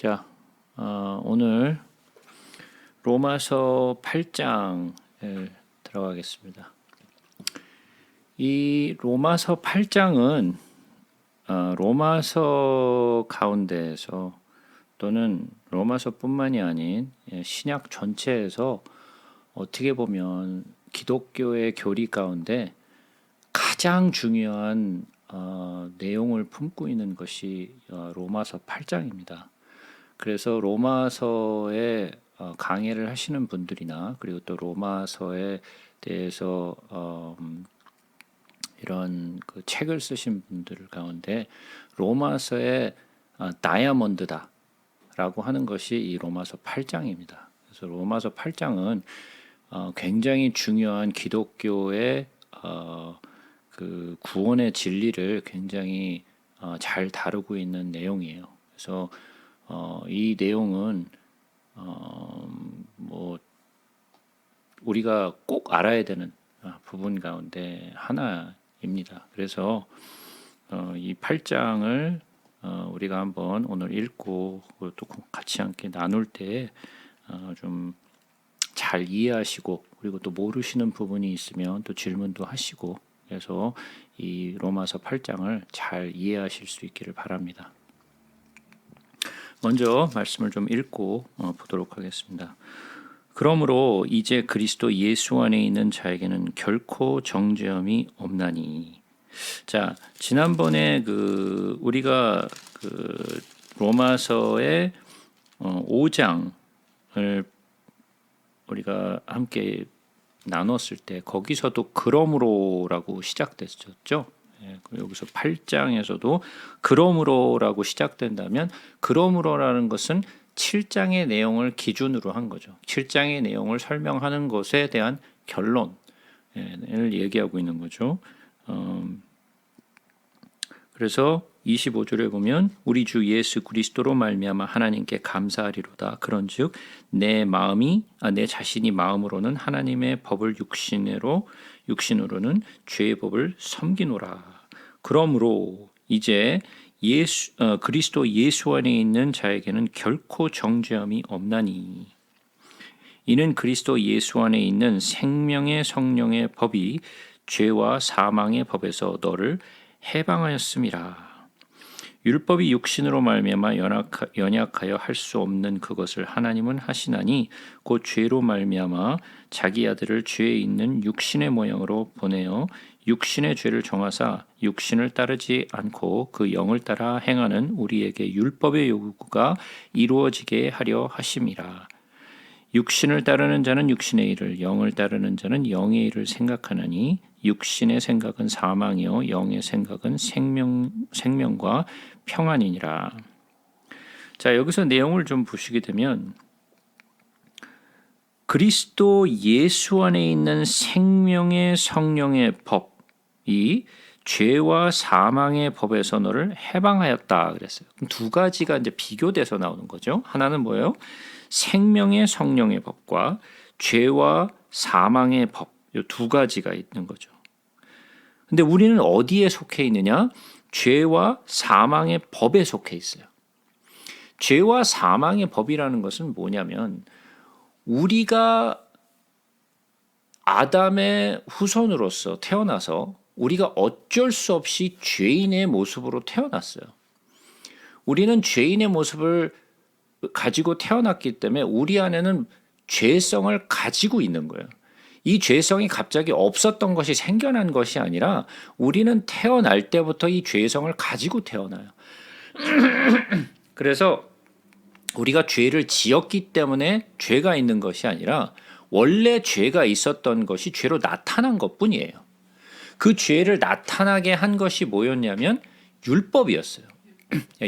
자, 오늘 로마서 8장을 들어가겠습니다. 이 로마서 8장은 로마서 가운데에서 또는 로마서뿐만이 아닌 신약 전체에서 어떻게 보면 기독교의 교리 가운데 가장 중요한 내용을 품고 있는 것이 로마서 8장입니다. 그래서 로마서에 강해를 하시는 분들이나 그리고 또 로마서에 대해서 이런 그 책을 쓰신 분들 가운데 로마서의 다이아몬드다라고 하는 것이 이 로마서 8장입니다. 그래서 로마서 8장은 굉장히 중요한 기독교의 그 구원의 진리를 굉장히 잘 다루고 있는 내용이에요. 그래서 이 내용은 뭐 우리가 꼭 알아야 되는 부분 가운데 하나입니다. 그래서 이 8장을 우리가 한번 오늘 읽고 또 같이 함께 나눌 때 좀 잘 이해하시고 그리고 또 모르시는 부분이 있으면 또 질문도 하시고 그래서 이 로마서 8장을 잘 이해하실 수 있기를 바랍니다. 먼저 말씀을 좀 읽고 보도록 하겠습니다. 그러므로 이제 그리스도 예수 안에 있는 자에게는 결코 정죄함이 없나니. 자, 지난번에 우리가 로마서의 5장을 우리가 함께 나눴을 때 거기서도 그러므로라고 시작됐었죠. 여기서 8장에서도 그러므로라고 시작된다면 그러므로라는 것은 7장의 내용을 기준으로 한 거죠. 7장의 내용을 설명하는 것에 대한 결론을 얘기하고 있는 거죠. 그래서 25절에 보면 우리 주 예수 그리스도로 말미암아 하나님께 감사하리로다. 그런즉 내 자신이 마음으로는 하나님의 법을 육신으로는 죄의 법을 섬기노라. 그러므로 이제 그리스도 예수 안에 있는 자에게는 결코 정죄함이 없나니. 이는 그리스도 예수 안에 있는 생명의 성령의 법이 죄와 사망의 법에서 너를 해방하였음이라. 율법이 육신으로 말미암아 연약하여 할 수 없는 그것을 하나님은 하시나니 곧 죄로 말미암아 자기 아들을 죄에 있는 육신의 모양으로 보내어 육신의 죄를 정하사 육신을 따르지 않고 그 영을 따라 행하는 우리에게 율법의 요구가 이루어지게 하려 하심이라. 육신을 따르는 자는 육신의 일을, 영을 따르는 자는 영의 일을 생각하나니 육신의 생각은 사망이요 영의 생각은 생명과 평안이니라. 자, 여기서 내용을 좀 보시게 되면 그리스도 예수 안에 있는 생명의 성령의 법이 죄와 사망의 법에서 너를 해방하였다 그랬어요. 그럼 두 가지가 이제 비교돼서 나오는 거죠. 하나는 뭐예요? 생명의 성령의 법과 죄와 사망의 법, 이 두 가지가 있는 거죠. 근데 우리는 어디에 속해 있느냐? 죄와 사망의 법에 속해 있어요. 죄와 사망의 법이라는 것은 뭐냐면 우리가 아담의 후손으로서 태어나서 우리가 어쩔 수 없이 죄인의 모습으로 태어났어요. 우리는 죄인의 모습을 가지고 태어났기 때문에 우리 안에는 죄성을 가지고 있는 거예요. 이 죄성이 갑자기 없었던 것이 생겨난 것이 아니라 우리는 태어날 때부터 이 죄성을 가지고 태어나요. 그래서 우리가 죄를 지었기 때문에 죄가 있는 것이 아니라 원래 죄가 있었던 것이 죄로 나타난 것뿐이에요. 그 죄를 나타나게 한 것이 뭐였냐면 율법이었어요.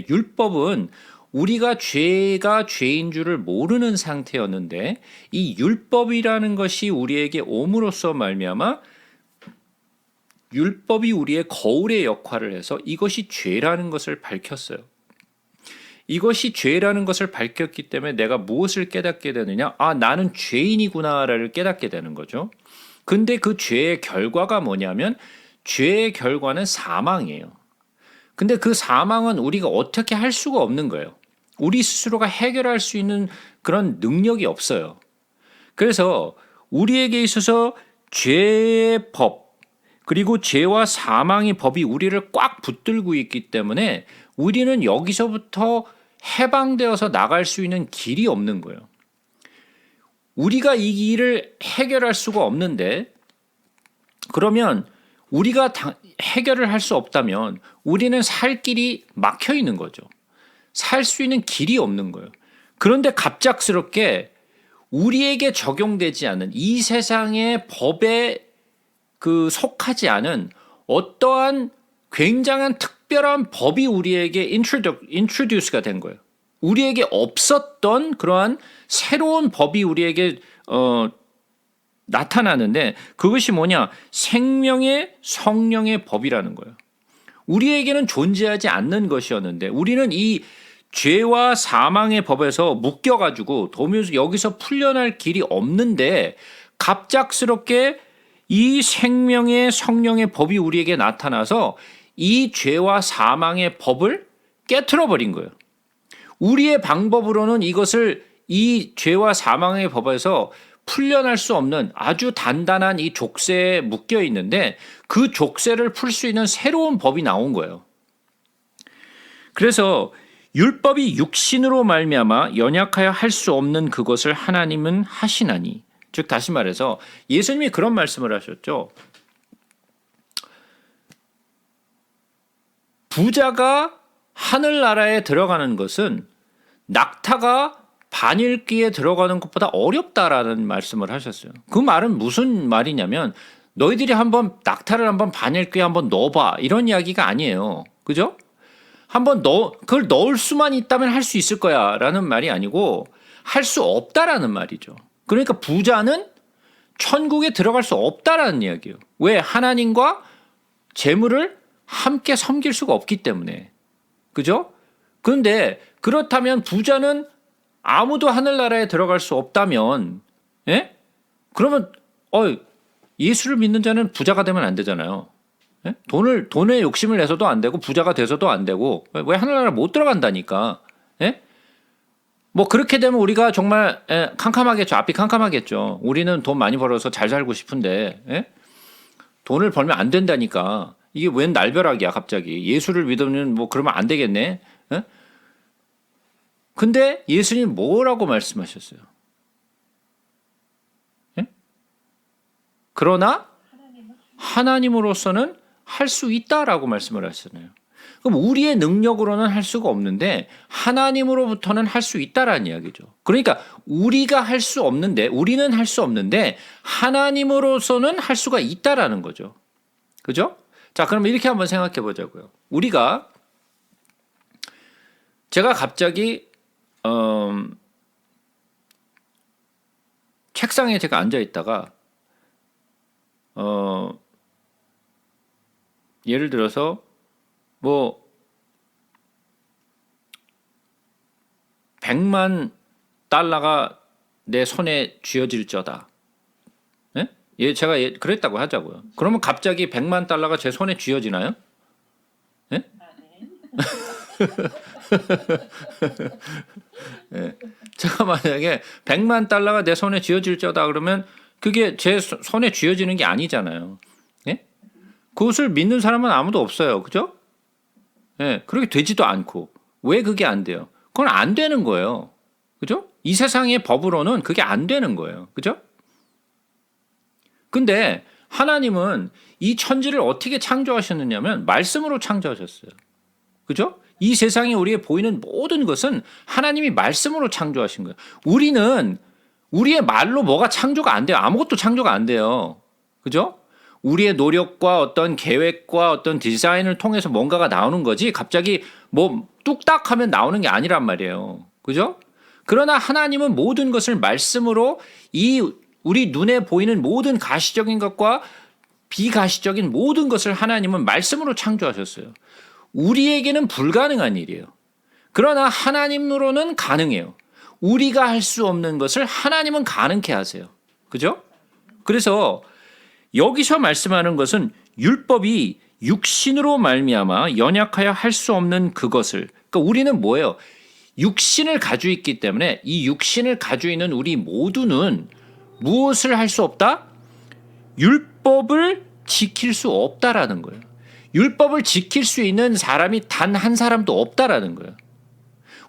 율법은 우리가 죄가 죄인 줄을 모르는 상태였는데 이 율법이라는 것이 우리에게 옴으로써 말미암아 율법이 우리의 거울의 역할을 해서 이것이 죄라는 것을 밝혔어요. 이것이 죄라는 것을 밝혔기 때문에 내가 무엇을 깨닫게 되느냐? 나는 죄인이구나를 깨닫게 되는 거죠. 근데 그 죄의 결과가 뭐냐면 죄의 결과는 사망이에요. 근데 그 사망은 우리가 어떻게 할 수가 없는 거예요. 우리 스스로가 해결할 수 있는 그런 능력이 없어요. 그래서 우리에게 있어서 죄의 법, 그리고 죄와 사망의 법이 우리를 꽉 붙들고 있기 때문에 우리는 여기서부터 해방되어서 나갈 수 있는 길이 없는 거예요. 우리가 이 길을 해결할 수가 없는데, 그러면 우리가 해결을 할 수 없다면 우리는 살 길이 막혀 있는 거죠. 살 수 있는 길이 없는 거예요. 그런데 갑작스럽게 우리에게 적용되지 않은 이 세상의 법에 속하지 않은 어떠한 굉장한 특별한 법이 우리에게 introduce가 된 거예요. 우리에게 없었던 그러한 새로운 법이 우리에게 나타나는데, 그것이 뭐냐? 생명의 성령의 법이라는 거예요. 우리에게는 존재하지 않는 것이었는데 우리는 이 죄와 사망의 법에서 묶여가지고 도무지 여기서 풀려날 길이 없는데, 갑작스럽게 이 생명의 성령의 법이 우리에게 나타나서 이 죄와 사망의 법을 깨트려 버린 거예요. 우리의 방법으로는 이 죄와 사망의 법에서 풀려날 수 없는 아주 단단한 이 족쇄에 묶여 있는데, 그 족쇄를 풀 수 있는 새로운 법이 나온 거예요. 그래서 율법이 육신으로 말미암아 연약하여 할 수 없는 그것을 하나님은 하시나니, 즉 다시 말해서 예수님이 그런 말씀을 하셨죠. 부자가 하늘나라에 들어가는 것은 낙타가 반일기에 들어가는 것보다 어렵다라는 말씀을 하셨어요. 그 말은 무슨 말이냐면, 너희들이 한번 낙타를 한번 반일기에 한번 넣어봐, 이런 이야기가 아니에요. 그죠? 그걸 넣을 수만 있다면 할 수 있을 거야 라는 말이 아니고, 할 수 없다라는 말이죠. 그러니까 부자는 천국에 들어갈 수 없다라는 이야기예요. 왜? 하나님과 재물을 함께 섬길 수가 없기 때문에. 그죠? 그런데 그렇다면 부자는 아무도 하늘나라에 들어갈 수 없다면, 예? 그러면 예수를 믿는 자는 부자가 되면 안 되잖아요. 예? 돈에 욕심을 내서도 안 되고 부자가 돼서도 안 되고, 왜 하늘나라 못 들어간다니까. 예? 뭐 그렇게 되면 우리가 정말 캄캄하겠죠. 앞이 캄캄하겠죠. 우리는 돈 많이 벌어서 잘 살고 싶은데, 예? 돈을 벌면 안 된다니까. 이게 웬 날벼락이야 갑자기. 예수를 믿으면 뭐 그러면 안 되겠네. 예? 근데 예수님 뭐라고 말씀하셨어요? 예? 그러나 하나님으로서는 할 수 있다라고 말씀을 하셨잖아요. 그럼 우리의 능력으로는 할 수가 없는데 하나님으로부터는 할 수 있다라는 이야기죠. 그러니까 우리는 할 수 없는데 하나님으로서는 할 수가 있다라는 거죠. 그죠? 자, 그럼 이렇게 한번 생각해 보자고요. 제가 갑자기 책상에 제가 앉아 있다가 예를 들어서 뭐 100만 달러가 내 손에 쥐어질저다. 예? 제가 그랬다고 하자고요. 그러면 갑자기 100만 달러가 제 손에 쥐어지나요? 예? 예. 제가 만약에 100만 달러가 내 손에 쥐어질저다 그러면 그게 제 손에 쥐어지는 게 아니잖아요. 예? 그것을 믿는 사람은 아무도 없어요. 그죠? 예, 그렇게 되지도 않고. 왜 그게 안 돼요? 그건 안 되는 거예요. 그죠? 이 세상의 법으로는 그게 안 되는 거예요. 그죠? 근데 하나님은 이 천지를 어떻게 창조하셨느냐면 말씀으로 창조하셨어요. 그죠? 이 세상에 우리에 보이는 모든 것은 하나님이 말씀으로 창조하신 거예요. 우리는 우리의 말로 뭐가 창조가 안 돼요. 아무것도 창조가 안 돼요. 그죠? 우리의 노력과 어떤 계획과 어떤 디자인을 통해서 뭔가가 나오는 거지 갑자기 뭐 뚝딱 하면 나오는 게 아니란 말이에요. 그죠? 그러나 하나님은 모든 것을 말씀으로 우리 눈에 보이는 모든 가시적인 것과 비가시적인 모든 것을 하나님은 말씀으로 창조하셨어요. 우리에게는 불가능한 일이에요. 그러나 하나님으로는 가능해요. 우리가 할 수 없는 것을 하나님은 가능케 하세요. 그죠? 그래서 여기서 말씀하는 것은 율법이 육신으로 말미암아 연약하여 할 수 없는 그것을, 그러니까 우리는 뭐예요? 육신을 가지고 있기 때문에 이 육신을 가지고 있는 우리 모두는 무엇을 할 수 없다? 율법을 지킬 수 없다라는 거예요. 율법을 지킬 수 있는 사람이 단 한 사람도 없다라는 거예요.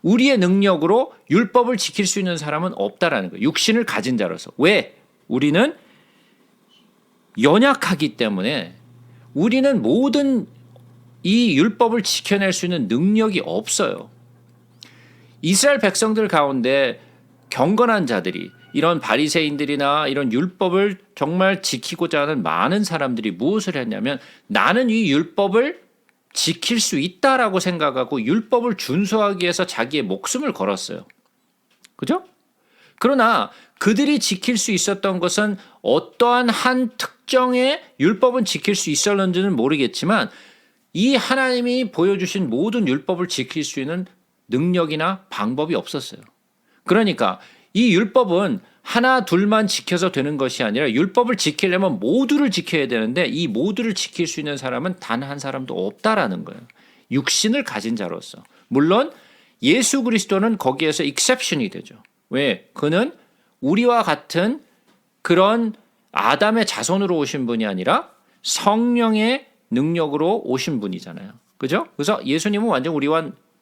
우리의 능력으로 율법을 지킬 수 있는 사람은 없다라는 거예요. 육신을 가진 자로서. 왜? 우리는 연약하기 때문에 우리는 모든 이 율법을 지켜낼 수 있는 능력이 없어요. 이스라엘 백성들 가운데 경건한 자들이 이런 바리새인들이나 이런 율법을 정말 지키고자 하는 많은 사람들이 무엇을 했냐면 나는 이 율법을 지킬 수 있다라고 생각하고 율법을 준수하기 위해서 자기의 목숨을 걸었어요. 그죠? 그러나 그들이 지킬 수 있었던 것은 어떠한 한 특정의 율법은 지킬 수 있었는지는 모르겠지만 이 하나님이 보여주신 모든 율법을 지킬 수 있는 능력이나 방법이 없었어요. 그러니까 이 율법은 하나 둘만 지켜서 되는 것이 아니라 율법을 지키려면 모두를 지켜야 되는데 이 모두를 지킬 수 있는 사람은 단 한 사람도 없다라는 거예요. 육신을 가진 자로서. 물론 예수 그리스도는 거기에서 exception이 되죠. 왜? 그는 우리와 같은 그런 아담의 자손으로 오신 분이 아니라 성령의 능력으로 오신 분이잖아요. 그죠? 그래서 예수님은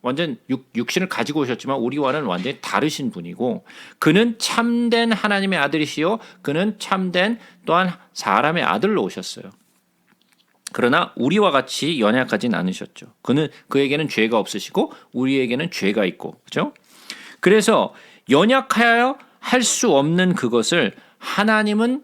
완전 육신을 가지고 오셨지만 우리와는 완전히 다르신 분이고 그는 참된 하나님의 아들이시요 그는 참된 또한 사람의 아들로 오셨어요. 그러나 우리와 같이 연약하진 않으셨죠. 그에게는 죄가 없으시고 우리에게는 죄가 있고 그죠? 그래서 연약하여 할 수 없는 그것을 하나님은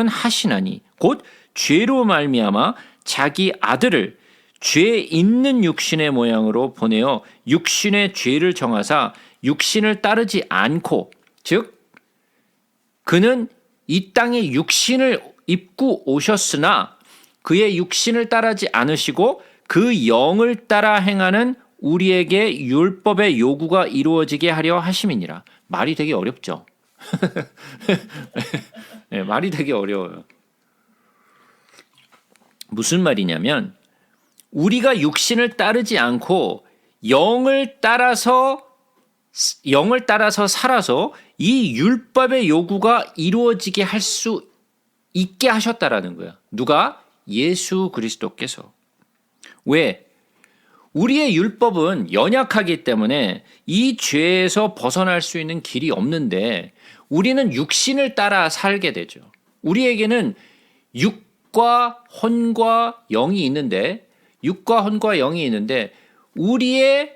하시나니 곧 죄로 말미암아 자기 아들을 죄 있는 육신의 모양으로 보내어 육신의 죄를 정하사 육신을 따르지 않고 즉 그는 이 땅에 육신을 입고 오셨으나 그의 육신을 따르지 않으시고 그 영을 따라 행하는 우리에게 율법의 요구가 이루어지게 하려 하심이니라. 말이 되게 어렵죠. 네, 말이 되게 어려워요. 무슨 말이냐면 우리가 육신을 따르지 않고 영을 따라서 살아서 이 율법의 요구가 이루어지게 할 수 있게 하셨다라는 거야. 누가? 예수 그리스도께서. 왜? 우리의 율법은 연약하기 때문에 이 죄에서 벗어날 수 있는 길이 없는데 우리는 육신을 따라 살게 되죠. 우리에게는 육과 혼과 영이 있는데 우리의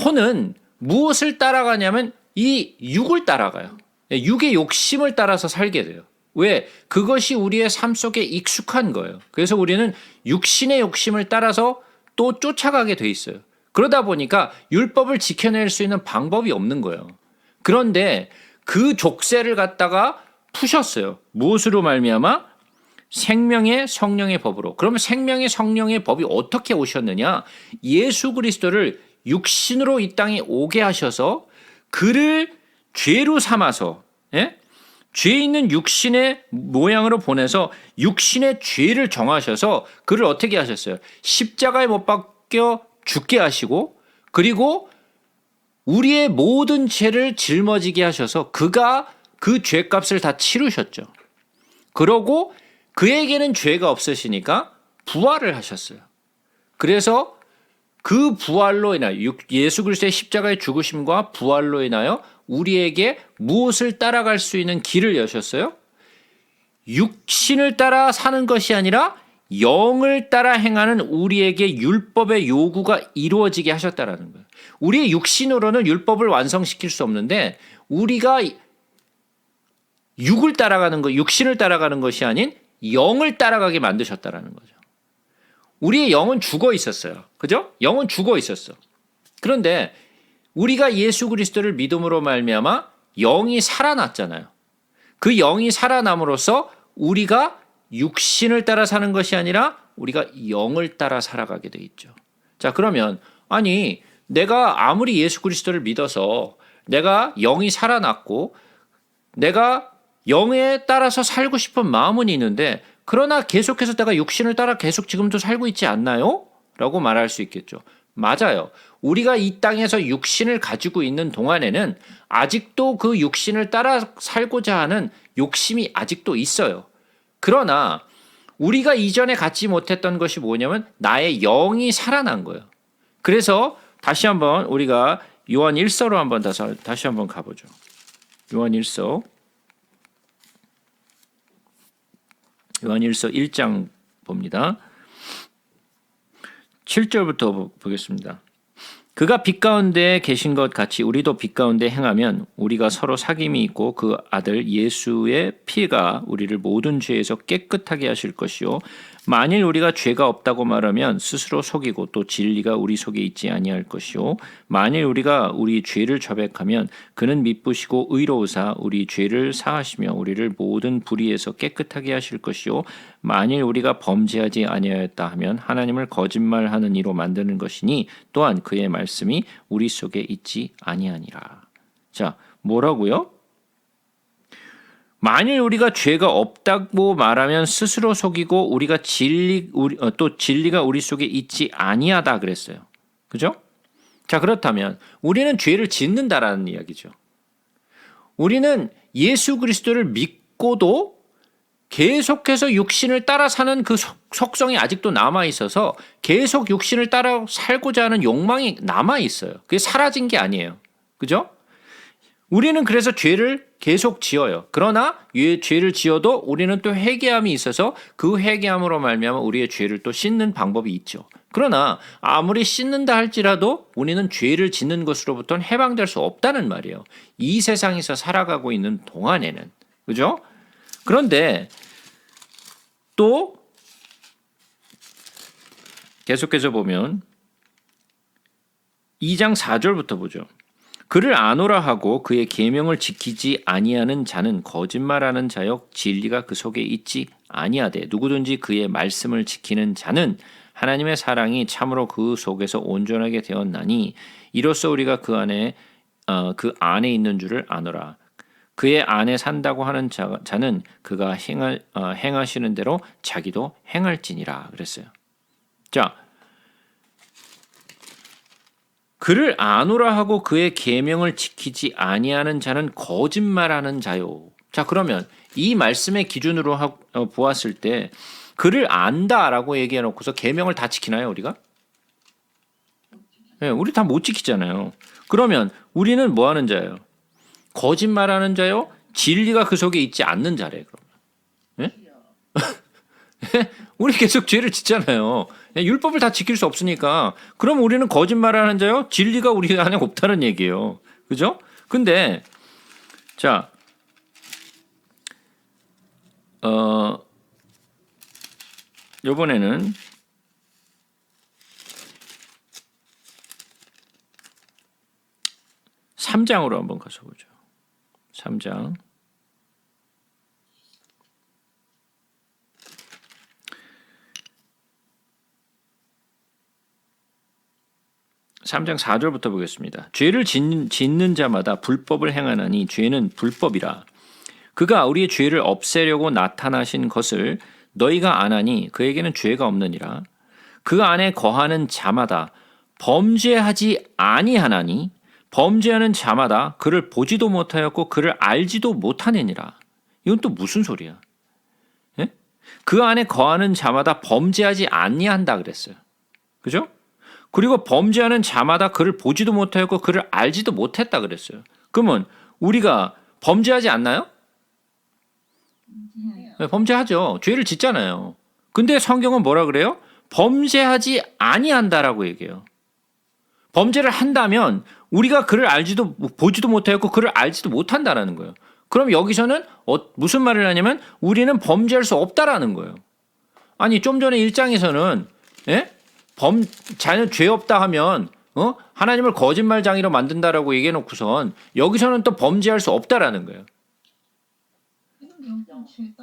혼은 무엇을 따라가냐면 이 육을 따라가요. 육의 욕심을 따라서 살게 돼요. 왜? 그것이 우리의 삶 속에 익숙한 거예요. 그래서 우리는 육신의 욕심을 따라서 또 쫓아가게 돼 있어요. 그러다 보니까 율법을 지켜낼 수 있는 방법이 없는 거예요. 그런데 그 족쇄를 갖다가 푸셨어요. 무엇으로 말미암아? 생명의 성령의 법으로. 그러면 생명의 성령의 법이 어떻게 오셨느냐? 예수 그리스도를 육신으로 이 땅에 오게 하셔서 그를 죄로 삼아서 죄 있는 육신의 모양으로 보내서 육신의 죄를 정하셔서 그를 어떻게 하셨어요? 십자가에 못 박혀 죽게 하시고 그리고 우리의 모든 죄를 짊어지게 하셔서 그가 그 죄값을 다 치르셨죠. 그러고 그에게는 죄가 없으시니까 부활을 하셨어요. 그래서 그 부활로 인하여 예수 그리스도의 십자가의 죽으심과 부활로 인하여 우리에게 무엇을 따라갈 수 있는 길을 여셨어요? 육신을 따라 사는 것이 아니라 영을 따라 행하는 우리에게 율법의 요구가 이루어지게 하셨다라는 거예요. 우리의 육신으로는 율법을 완성시킬 수 없는데 우리가 육신을 따라가는 것이 아닌 영을 따라가게 만드셨다라는 거죠. 우리의 영은 죽어 있었어요. 그죠? 영은 죽어 있었어. 그런데 우리가 예수 그리스도를 믿음으로 말미암아 영이 살아났잖아요. 그 영이 살아남으로써 우리가 육신을 따라 사는 것이 아니라 우리가 영을 따라 살아가게 돼 있죠. 자, 그러면 아니 내가 아무리 예수 그리스도를 믿어서 내가 영이 살아났고 내가 영에 따라서 살고 싶은 마음은 있는데 그러나 계속해서 내가 육신을 따라 계속 지금도 살고 있지 않나요? 라고 말할 수 있겠죠. 맞아요. 우리가 이 땅에서 육신을 가지고 있는 동안에는 아직도 그 육신을 따라 살고자 하는 욕심이 아직도 있어요. 그러나 우리가 이전에 갖지 못했던 것이 뭐냐면 나의 영이 살아난 거예요. 그래서 다시 한번 우리가 요한 1서로 한번 다시 한번 가보죠. 요한 1서 1장 봅니다. 7절부터 보겠습니다. 그가 빛 가운데 계신 것 같이 우리도 빛 가운데 행하면 우리가 서로 사귐이 있고 그 아들 예수의 피가 우리를 모든 죄에서 깨끗하게 하실 것이요 만일 우리가 죄가 없다고 말하면 스스로 속이고 또 진리가 우리 속에 있지 아니할 것이요 만일 우리가 우리 죄를 자백하면 그는 미쁘시고 의로우사 우리 죄를 사하시며 우리를 모든 불의에서 깨끗하게 하실 것이요 만일 우리가 범죄하지 아니하였다 하면 하나님을 거짓말하는 이로 만드는 것이니 또한 그의 말씀이 우리 속에 있지 아니하니라. 자, 뭐라고요? 만일 우리가 죄가 없다고 말하면 스스로 속이고 우리가 또 진리가 우리 속에 있지 아니하다 그랬어요. 그죠? 자, 그렇다면 우리는 죄를 짓는다라는 이야기죠. 우리는 예수 그리스도를 믿고도 계속해서 육신을 따라 사는 그 속성이 아직도 남아 있어서 계속 육신을 따라 살고자 하는 욕망이 남아 있어요. 그게 사라진 게 아니에요. 그죠? 우리는 그래서 죄를 계속 지어요. 그러나 죄를 지어도 우리는 또 회개함이 있어서 그 회개함으로 말미암아 우리의 죄를 또 씻는 방법이 있죠. 그러나 아무리 씻는다 할지라도 우리는 죄를 짓는 것으로부터는 해방될 수 없다는 말이에요. 이 세상에서 살아가고 있는 동안에는. 그죠? 그런데 또 계속해서 보면 2장 4절부터 보죠. 그를 아노라 하고 그의 계명을 지키지 아니하는 자는 거짓말하는 자요 진리가 그 속에 있지 아니하되 누구든지 그의 말씀을 지키는 자는 하나님의 사랑이 참으로 그 속에서 온전하게 되었나니 이로써 우리가 그 안에 있는 줄을 아노라. 그의 안에 산다고 하는 자는 그가 행하시는 대로 자기도 행할지니라 그랬어요. 자, 그를 아노라 하고 그의 계명을 지키지 아니하는 자는 거짓말하는 자요. 자, 그러면 이 말씀의 기준으로 보았을 때 그를 안다라고 얘기해 놓고서 계명을 다 지키나요, 우리가? 네, 우리 다 못 지키잖아요. 그러면 우리는 뭐 하는 자예요? 거짓말하는 자요? 진리가 그 속에 있지 않는 자래. 그러면. 네? 우리 계속 죄를 짓잖아요. 율법을 다 지킬 수 없으니까. 그럼 우리는 거짓말하는 자요? 진리가 우리 안에 없다는 얘기예요. 그죠? 근데 자, 이번에는 3장으로 한번 가서 보죠. 3장. 3장 4절부터 보겠습니다. 죄를 짓는 자마다 불법을 행하나니 죄는 불법이라. 그가 우리의 죄를 없애려고 나타나신 것을 너희가 아나니 그에게는 죄가 없느니라. 그 안에 거하는 자마다 범죄하지 아니하나니 범죄하는 자마다 그를 보지도 못하였고 그를 알지도 못하느니라. 이건 또 무슨 소리야? 예? 그 안에 거하는 자마다 범죄하지 아니한다 그랬어요. 그죠? 그리고 범죄하는 자마다 그를 보지도 못하였고 그를 알지도 못했다 그랬어요. 그러면 우리가 범죄하지 않나요? 네, 범죄하죠. 죄를 짓잖아요. 근데 성경은 뭐라 그래요? 범죄하지 아니한다라고 얘기해요. 범죄를 한다면 우리가 그를 알지도 보지도 못하였고 그를 알지도 못한다라는 거예요. 그럼 여기서는 무슨 말을 하냐면 우리는 범죄할 수 없다라는 거예요. 아니 좀 전에 1장에서는 예? 자는 죄 없다 하면 하나님을 거짓말장이로 만든다라고 얘기해 놓고선 여기서는 또 범죄할 수 없다라는 거예요.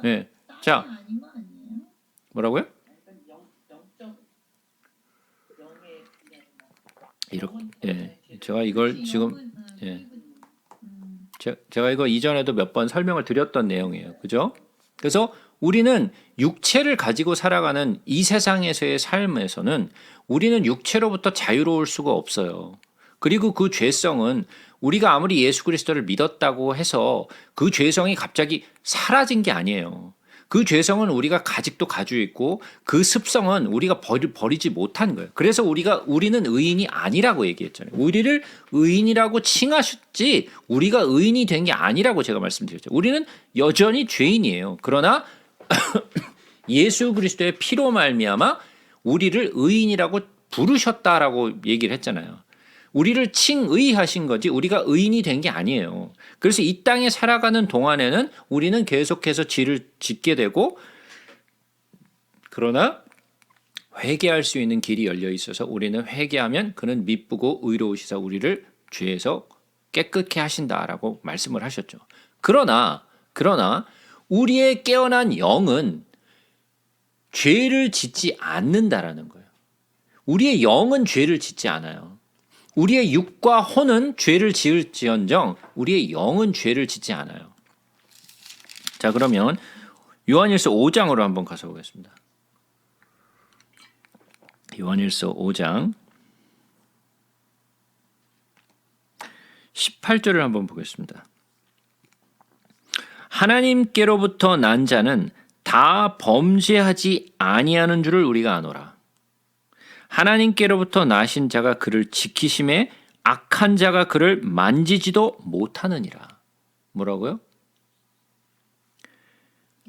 네. 자, 뭐라고요? 이렇게 제가 이걸 지금 제가 이거 이전에도 몇 번 설명을 드렸던 내용이에요. 그죠? 그래서 우리는 육체를 가지고 살아가는 이 세상에서의 삶에서는 우리는 육체로부터 자유로울 수가 없어요. 그리고 그 죄성은 우리가 아무리 예수 그리스도를 믿었다고 해서 그 죄성이 갑자기 사라진 게 아니에요. 그 죄성은 우리가 가지고 가지고 있고 그 습성은 우리가 버리지 못한 거예요. 그래서 우리는 의인이 아니라고 얘기했잖아요. 우리를 의인이라고 칭하셨지 우리가 의인이 된 게 아니라고 제가 말씀드렸죠. 우리는 여전히 죄인이에요. 그러나 예수 그리스도의 피로 말미암아 우리를 의인이라고 부르셨다라고 얘기를 했잖아요. 우리를 칭의하신 거지 우리가 의인이 된 게 아니에요. 그래서 이 땅에 살아가는 동안에는 우리는 계속해서 죄를 짓게 되고 그러나 회개할 수 있는 길이 열려 있어서 우리는 회개하면 그는 미쁘고 의로우시사 우리를 죄에서 깨끗게 하신다라고 말씀을 하셨죠. 그러나 우리의 깨어난 영은 죄를 짓지 않는다라는 거예요. 우리의 영은 죄를 짓지 않아요. 우리의 육과 혼은 죄를 지을지언정 우리의 영은 죄를 짓지 않아요. 자, 그러면 요한일서 5장으로 한번 가서 보겠습니다. 요한일서 5장 18절을 한번 보겠습니다. 하나님께로부터 난 자는 다 범죄하지 아니하는 줄을 우리가 아노라. 하나님께로부터 나신 자가 그를 지키심에 악한 자가 그를 만지지도 못하느니라. 뭐라고요?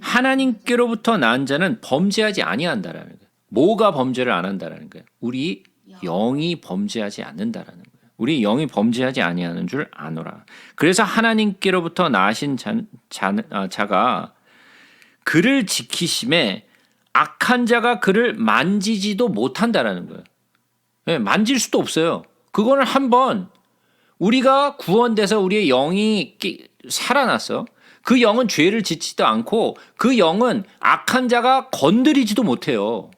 하나님께로부터 난 자는 범죄하지 아니한다라는 거예요. 뭐가 범죄를 안 한다라는 거예요? 우리 영이 범죄하지 않는다라는 거예요. 우리 영이 범죄하지 아니하는 줄 아노라. 그래서 하나님께로부터 나신 자가 그를 지키심에 악한 자가 그를 만지지도 못한다라는 거예요. 네, 만질 수도 없어요. 그거는 한번 우리가 구원돼서 우리의 영이 살아났어. 그 영은 죄를 짓지도 않고 그 영은 악한 자가 건드리지도 못해요.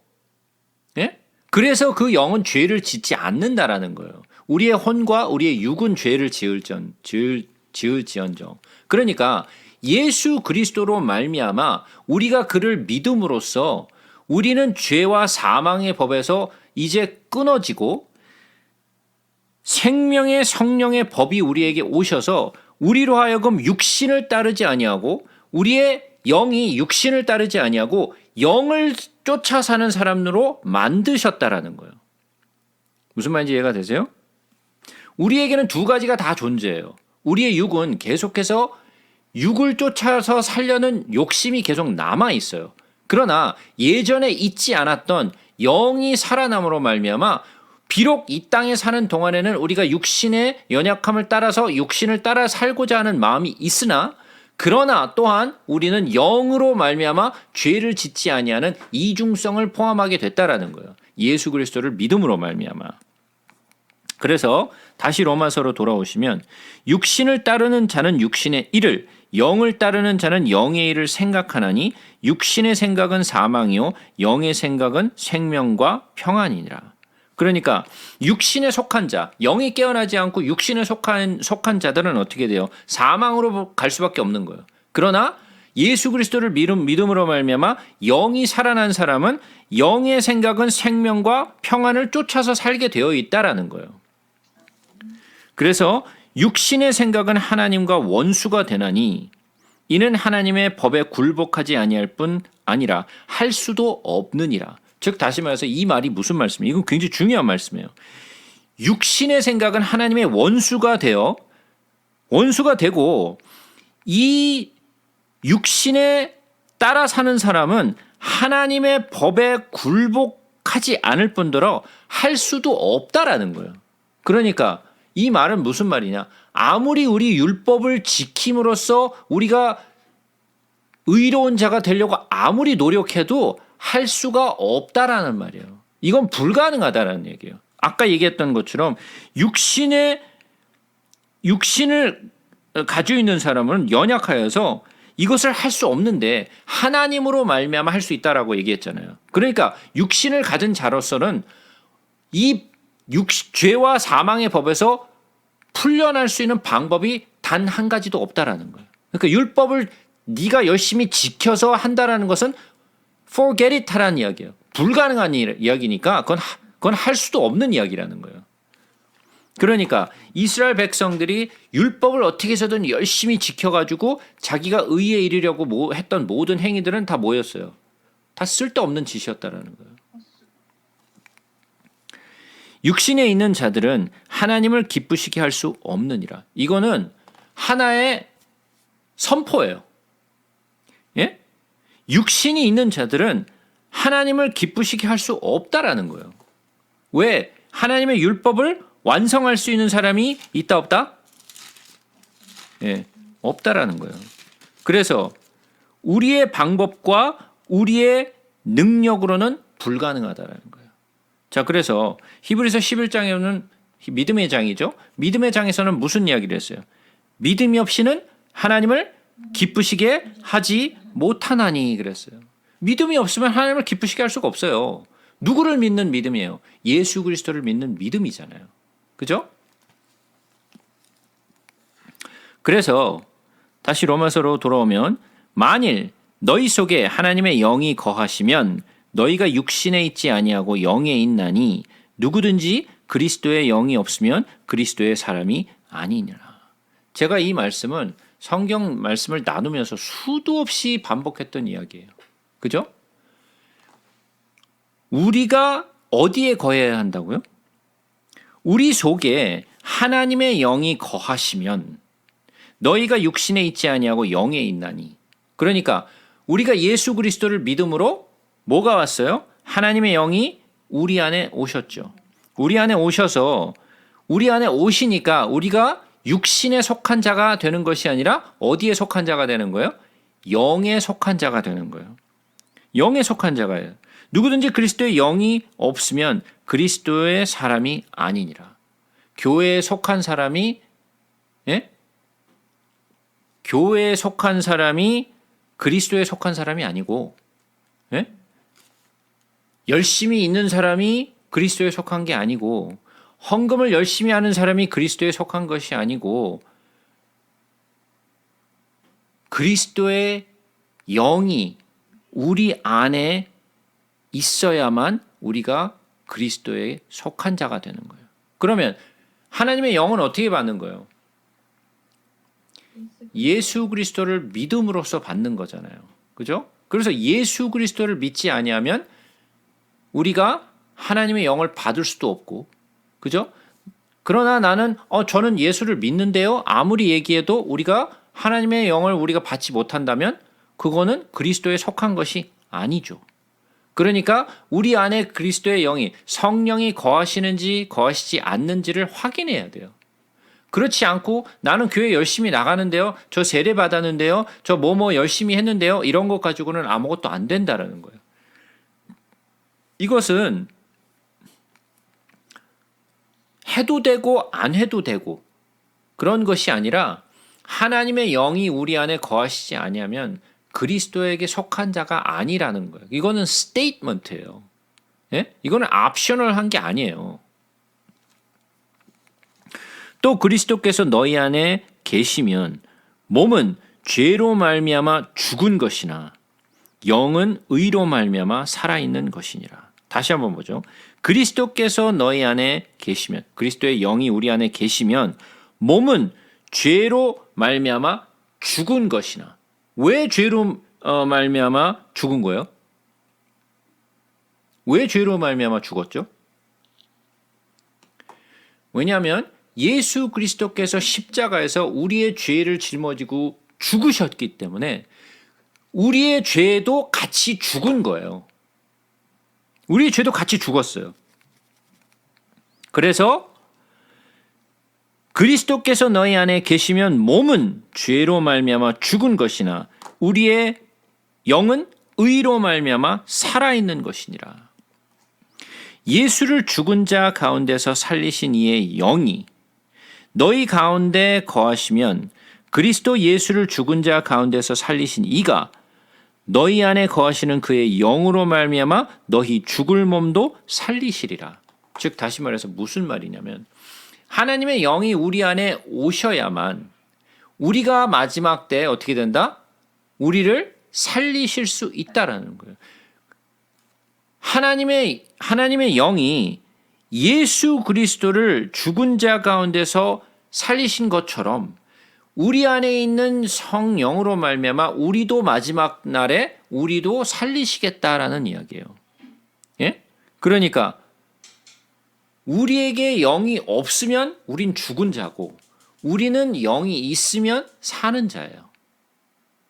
네? 그래서 그 영은 죄를 짓지 않는다라는 거예요. 우리의 혼과 우리의 육은 죄를 지을지언정. 그러니까 예수 그리스도로 말미암아 우리가 그를 믿음으로써 우리는 죄와 사망의 법에서 이제 끊어지고 생명의 성령의 법이 우리에게 오셔서 우리로 하여금 육신을 따르지 아니하고 우리의 영이 육신을 따르지 아니하고 영을 쫓아 사는 사람으로 만드셨다라는 거예요. 무슨 말인지 이해가 되세요? 우리에게는 두 가지가 다 존재해요. 우리의 육은 계속해서 육을 쫓아서 살려는 욕심이 계속 남아 있어요. 그러나 예전에 있지 않았던 영이 살아남으로 말미암아 비록 이 땅에 사는 동안에는 우리가 육신의 연약함을 따라서 육신을 따라 살고자 하는 마음이 있으나 그러나 또한 우리는 영으로 말미암아 죄를 짓지 아니하는 이중성을 포함하게 됐다라는 거예요. 예수 그리스도를 믿음으로 말미암아. 그래서 다시 로마서로 돌아오시면 육신을 따르는 자는 육신의 일을 영을 따르는 자는 영의 일을 생각하나니 육신의 생각은 사망이요 영의 생각은 생명과 평안이니라. 그러니까 육신에 속한 자, 영이 깨어나지 않고 육신에 속한 자들은 어떻게 돼요? 사망으로 갈 수밖에 없는 거예요. 그러나 예수 그리스도를 믿음으로 말미암아 영이 살아난 사람은 영의 생각은 생명과 평안을 쫓아서 살게 되어 있다라는 거예요. 그래서 육신의 생각은 하나님과 원수가 되나니 이는 하나님의 법에 굴복하지 아니할 뿐 아니라 할 수도 없느니라. 즉 다시 말해서 이 말이 무슨 말씀이에요? 이건 굉장히 중요한 말씀이에요. 육신의 생각은 하나님의 원수가 되고 이 육신에 따라 사는 사람은 하나님의 법에 굴복하지 않을 뿐더러 할 수도 없다라는 거예요. 그러니까 이 말은 무슨 말이냐? 아무리 우리 율법을 지킴으로써 우리가 의로운 자가 되려고 아무리 노력해도 할 수가 없다라는 말이에요. 이건 불가능하다라는 얘기예요. 아까 얘기했던 것처럼 육신을 가지고 있는 사람은 연약하여서 이것을 할 수 없는데 하나님으로 말미암아 할 수 있다라고 얘기했잖아요. 그러니까 육신을 가진 자로서는 이 죄와 사망의 법에서 풀려날 수 있는 방법이 단 한 가지도 없다라는 거예요. 그러니까 율법을 네가 열심히 지켜서 한다라는 것은 forget it 하라는 이야기예요. 불가능한 이야기니까 그건 할 수도 없는 이야기라는 거예요. 그러니까 이스라엘 백성들이 율법을 어떻게 해서든 열심히 지켜가지고 자기가 의에 이르려고 했던 모든 행위들은 다 뭐였어요? 다 쓸데없는 짓이었다라는 거예요. 육신에 있는 자들은 하나님을 기쁘시게 할 수 없느니라. 이거는 하나의 선포예요. 예? 육신이 있는 자들은 하나님을 기쁘시게 할 수 없다라는 거예요. 왜? 하나님의 율법을 완성할 수 있는 사람이 있다 없다? 예, 없다라는 거예요. 그래서 우리의 방법과 우리의 능력으로는 불가능하다라는 거예요. 자, 그래서 히브리서 11장에는 믿음의 장이죠. 믿음의 장에서는 무슨 이야기를 했어요? 믿음이 없이는 하나님을 기쁘시게 하지 못하나니 그랬어요. 믿음이 없으면 하나님을 기쁘시게 할 수가 없어요. 누구를 믿는 믿음이에요? 예수 그리스도를 믿는 믿음이잖아요. 그죠? 그래서 다시 로마서로 돌아오면 만일 너희 속에 하나님의 영이 거하시면 너희가 육신에 있지 아니하고 영에 있나니 누구든지 그리스도의 영이 없으면 그리스도의 사람이 아니니라. 제가 이 말씀은 성경 말씀을 나누면서 수도 없이 반복했던 이야기예요. 그죠? 우리가 어디에 거해야 한다고요? 우리 속에 하나님의 영이 거하시면 너희가 육신에 있지 아니하고 영에 있나니. 그러니까 우리가 예수 그리스도를 믿음으로 뭐가 왔어요? 하나님의 영이 우리 안에 오셨죠. 우리 안에 오셔서 우리 안에 오시니까 우리가 육신에 속한 자가 되는 것이 아니라 어디에 속한 자가 되는 거예요? 영에 속한 자가 되는 거예요. 영에 속한 자가예요. 누구든지 그리스도의 영이 없으면 그리스도의 사람이 아니니라. 교회에 속한 사람이 교회에 속한 사람이 그리스도에 속한 사람이 아니고 열심히 있는 사람이 그리스도에 속한 게 아니고 헌금을 열심히 하는 사람이 그리스도에 속한 것이 아니고 그리스도의 영이 우리 안에 있어야만 우리가 그리스도에 속한 자가 되는 거예요. 그러면 하나님의 영은 어떻게 받는 거예요? 예수 그리스도를 믿음으로써 받는 거잖아요. 그죠? 그래서 예수 그리스도를 믿지 아니하면 우리가 하나님의 영을 받을 수도 없고, 그죠? 그러나 나는 저는 예수를 믿는데요. 아무리 얘기해도 우리가 하나님의 영을 우리가 받지 못한다면 그거는 그리스도에 속한 것이 아니죠. 그러니까 우리 안에 그리스도의 영이 성령이 거하시는지 거하시지 않는지를 확인해야 돼요. 그렇지 않고 나는 교회 열심히 나가는데요. 저 세례 받았는데요. 저 뭐뭐 열심히 했는데요. 이런 것 가지고는 아무것도 안 된다라는 거예요. 이것은 해도 되고 안 해도 되고 그런 것이 아니라 하나님의 영이 우리 안에 거하시지 아니하면 그리스도에게 속한 자가 아니라는 거예요. 이거는 스테이트먼트예요. 예? 이거는 옵셔널한 게 아니에요. 또 그리스도께서 너희 안에 계시면 몸은 죄로 말미암아 죽은 것이나 영은 의로 말미암아 살아있는 것이니라. 다시 한번 보죠. 그리스도께서 너희 안에 계시면, 그리스도의 영이 우리 안에 계시면 몸은 죄로 말미암아 죽은 것이나. 왜 죄로 말미암아 죽은 거예요? 왜 죄로 말미암아 죽었죠? 왜냐하면 예수 그리스도께서 십자가에서 우리의 죄를 짊어지고 죽으셨기 때문에 우리의 죄도 같이 죽은 거예요. 우리의 죄도 같이 죽었어요. 그래서 그리스도께서 너희 안에 계시면 몸은 죄로 말미암아 죽은 것이나 우리의 영은 의로 말미암아 살아있는 것이니라. 예수를 죽은 자 가운데서 살리신 이의 영이 너희 가운데 거하시면 그리스도 예수를 죽은 자 가운데서 살리신 이가 너희 안에 거하시는 그의 영으로 말미암아 너희 죽을 몸도 살리시리라. 즉 다시 말해서 무슨 말이냐면 하나님의 영이 우리 안에 오셔야만 우리가 마지막 때 어떻게 된다? 우리를 살리실 수 있다라는 거예요. 하나님의 영이 예수 그리스도를 죽은 자 가운데서 살리신 것처럼 우리 안에 있는 성령으로 말미암아 우리도 마지막 날에 우리도 살리시겠다라는 이야기예요. 예? 그러니까 우리에게 영이 없으면 우린 죽은 자고 우리는 영이 있으면 사는 자예요.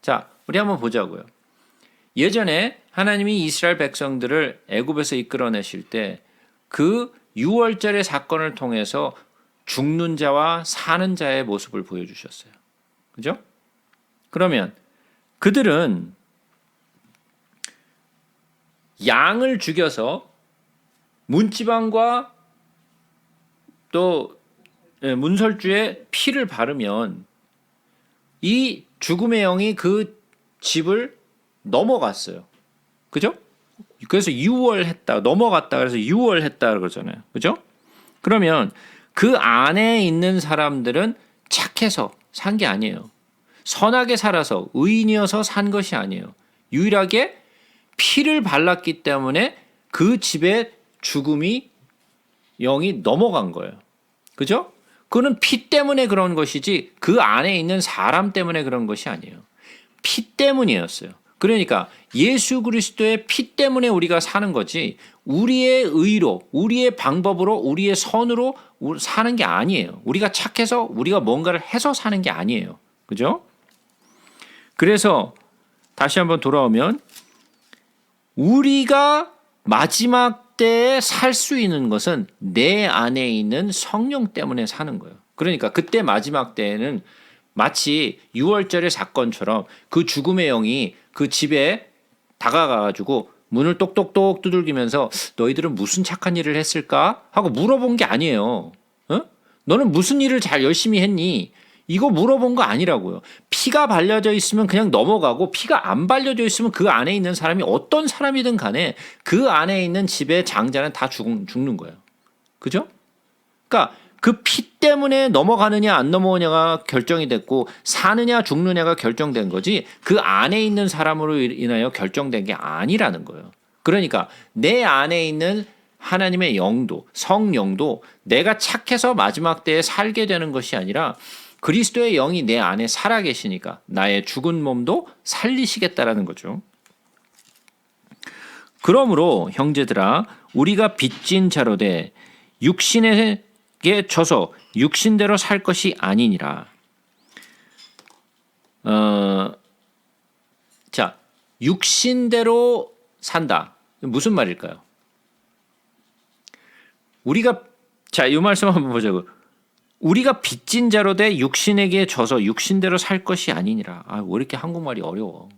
자, 우리 한번 보자고요. 예전에 하나님이 이스라엘 백성들을 애굽에서 이끌어내실 때 그 유월절의 사건을 통해서 죽는 자와 사는 자의 모습을 보여주셨어요. 그죠? 그러면 그들은 양을 죽여서 문지방과 또 문설주에 피를 바르면 이 죽음의 영이 그 집을 넘어갔어요. 그죠? 그래서 유월했다, 넘어갔다 그래서 유월했다 그러잖아요. 그죠? 그러면 그 안에 있는 사람들은 착해서 산 게 아니에요. 선하게 살아서 의인이어서 산 것이 아니에요. 유일하게 피를 발랐기 때문에 그 집에 죽음이 영이 넘어간 거예요. 그죠? 그는 피 때문에 그런 것이지 그 안에 있는 사람 때문에 그런 것이 아니에요. 피 때문이었어요. 그러니까 예수 그리스도의 피 때문에 우리가 사는 거지 우리의 의로, 우리의 방법으로, 우리의 선으로 사는 게 아니에요. 우리가 착해서 우리가 뭔가를 해서 사는 게 아니에요. 그죠? 그래서 다시 한번 돌아오면 우리가 마지막 때에 살 수 있는 것은 내 안에 있는 성령 때문에 사는 거예요. 그러니까 그때 마지막 때에는 마치 유월절의 사건처럼 그 죽음의 영이 그 집에 다가가가지고 문을 똑똑똑 두들기면서 너희들은 무슨 착한 일을 했을까? 하고 물어본 게 아니에요. 어? 너는 무슨 일을 잘 열심히 했니? 이거 물어본 거 아니라고요. 피가 발려져 있으면 그냥 넘어가고 피가 안 발려져 있으면 그 안에 있는 사람이 어떤 사람이든 간에 그 안에 있는 집의 장자는 다 죽는 거예요. 그죠? 그러니까 그 피 때문에 넘어가느냐 안 넘어오냐가 결정이 됐고 사느냐 죽느냐가 결정된 거지 그 안에 있는 사람으로 인하여 결정된 게 아니라는 거예요. 그러니까 내 안에 있는 하나님의 영도 성령도 내가 착해서 마지막 때에 살게 되는 것이 아니라 그리스도의 영이 내 안에 살아계시니까 나의 죽은 몸도 살리시겠다라는 거죠. 그러므로 형제들아 우리가 빚진 자로 돼 육신에게 져서 육신대로 살 것이 아니니라. 자, 육신대로 산다. 무슨 말일까요? 우리가 자, 이 말씀 한번 보자고. 우리가 빚진 자로 돼 육신에게 져서 육신대로 살 것이 아니니라. 아, 왜 이렇게 한국말이 어려워?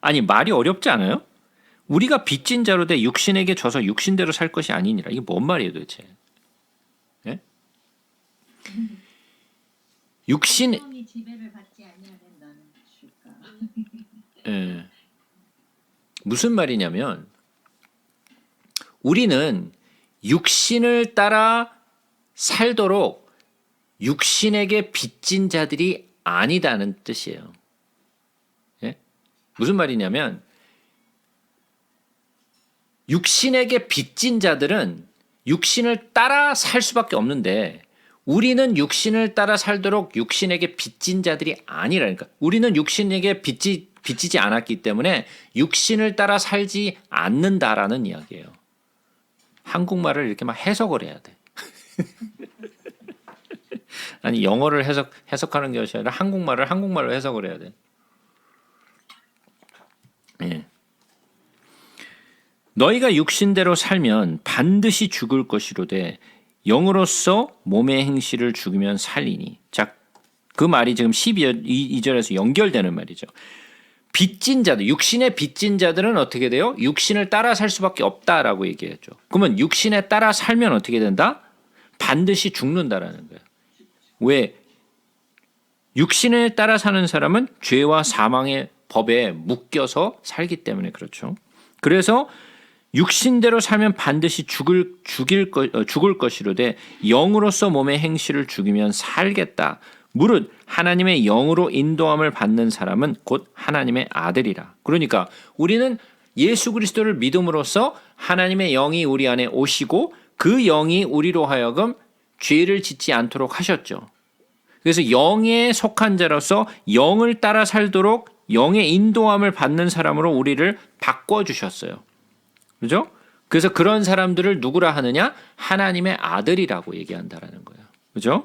아니, 말이 어렵지 않아요? 우리가 빚진 자로 돼 육신에게 져서 육신대로 살 것이 아니니라. 이게 뭔 말이에요 도대체? 예? 육신 지배를 받지 아니하면 너는 줄까? 예. 무슨 말이냐면 우리는 육신을 따라 살도록 육신에게 빚진 자들이 아니다는 뜻이에요. 예? 무슨 말이냐면 육신에게 빚진 자들은 육신을 따라 살 수밖에 없는데 우리는 육신을 따라 살도록 육신에게 빚진 자들이 아니라니까. 우리는 육신에게 빚지지 않았기 때문에 육신을 따라 살지 않는다라는 이야기예요. 한국말을 이렇게 막 해석을 해야 돼. 아니 영어를 해석하는 것이 아니라 한국말을 한국말로 해석을 해야 돼. 예. 너희가 육신대로 살면 반드시 죽을 것이로되 영으로서 몸의 행실을 죽이면 살리니. 자, 그 말이 지금 12절에서 연결되는 말이죠. 빚진 자들, 육신의 빚진 자들은 어떻게 돼요? 육신을 따라 살 수밖에 없다라고 얘기했죠. 그러면 육신에 따라 살면 어떻게 된다? 반드시 죽는다라는 거예요. 왜? 육신에 따라 사는 사람은 죄와 사망의 법에 묶여서 살기 때문에 그렇죠. 그래서 육신대로 살면 반드시 죽을 것이로되 영으로서 몸의 행실을 죽이면 살겠다. 무릇 하나님의 영으로 인도함을 받는 사람은 곧 하나님의 아들이라. 그러니까 우리는 예수 그리스도를 믿음으로써 하나님의 영이 우리 안에 오시고 그 영이 우리로 하여금 죄를 짓지 않도록 하셨죠. 그래서 영에 속한 자로서 영을 따라 살도록 영의 인도함을 받는 사람으로 우리를 바꿔주셨어요. 그죠? 그래서 그런 사람들을 누구라 하느냐? 하나님의 아들이라고 얘기한다라는 거예요. 그죠?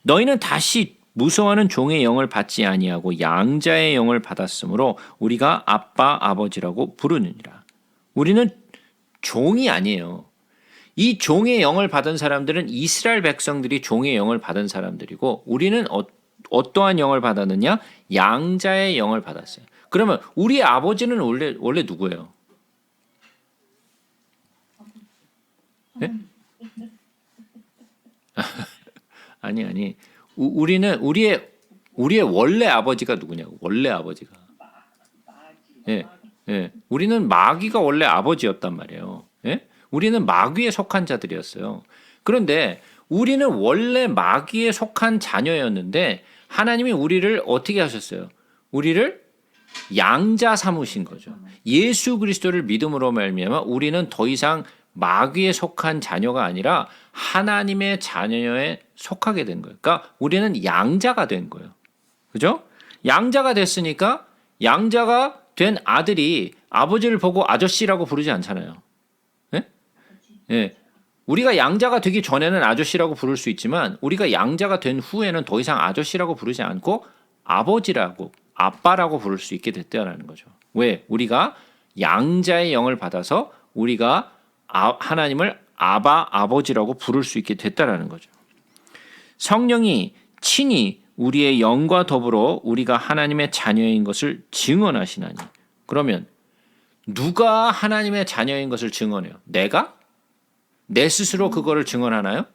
너희는 다시 무서워하는 종의 영을 받지 아니하고 양자의 영을 받았으므로 우리가 아빠 아버지라고 부르느니라. 우리는 종이 아니에요. 이 종의 영을 받은 사람들은 이스라엘 백성들이 종의 영을 받은 사람들이고 우리는 어떠한 영을 받았느냐? 양자의 영을 받았어요. 그러면 우리의 아버지는 원래 누구예요? 네? 아니. 우리는 우리의 원래 아버지가 누구냐고. 원래 아버지가. 예. 우리는 마귀가 원래 아버지였단 말이에요. 예? 우리는 마귀에 속한 자들이었어요. 그런데 우리는 원래 마귀에 속한 자녀였는데 하나님이 우리를 어떻게 하셨어요? 우리를 양자 삼으신 거죠. 예수 그리스도를 믿음으로 말미암아 우리는 더 이상 마귀에 속한 자녀가 아니라 하나님의 자녀에 속하게 된 거예요. 그러니까 우리는 양자가 된 거예요. 그죠? 양자가 됐으니까 양자가 된 아들이 아버지를 보고 아저씨라고 부르지 않잖아요. 예. 우리가 양자가 되기 전에는 아저씨라고 부를 수 있지만 우리가 양자가 된 후에는 더 이상 아저씨라고 부르지 않고 아버지라고 아빠라고 부를 수 있게 됐다는 거죠. 왜? 우리가 양자의 영을 받아서 우리가 하나님을 아버지라고 부를 수 있게 됐다는 거죠. 성령이 친히 우리의 영과 더불어 우리가 하나님의 자녀인 것을 증언하시나니. 그러면 누가 하나님의 자녀인 것을 증언해요? 내가? 내 스스로 그거를 증언하나요?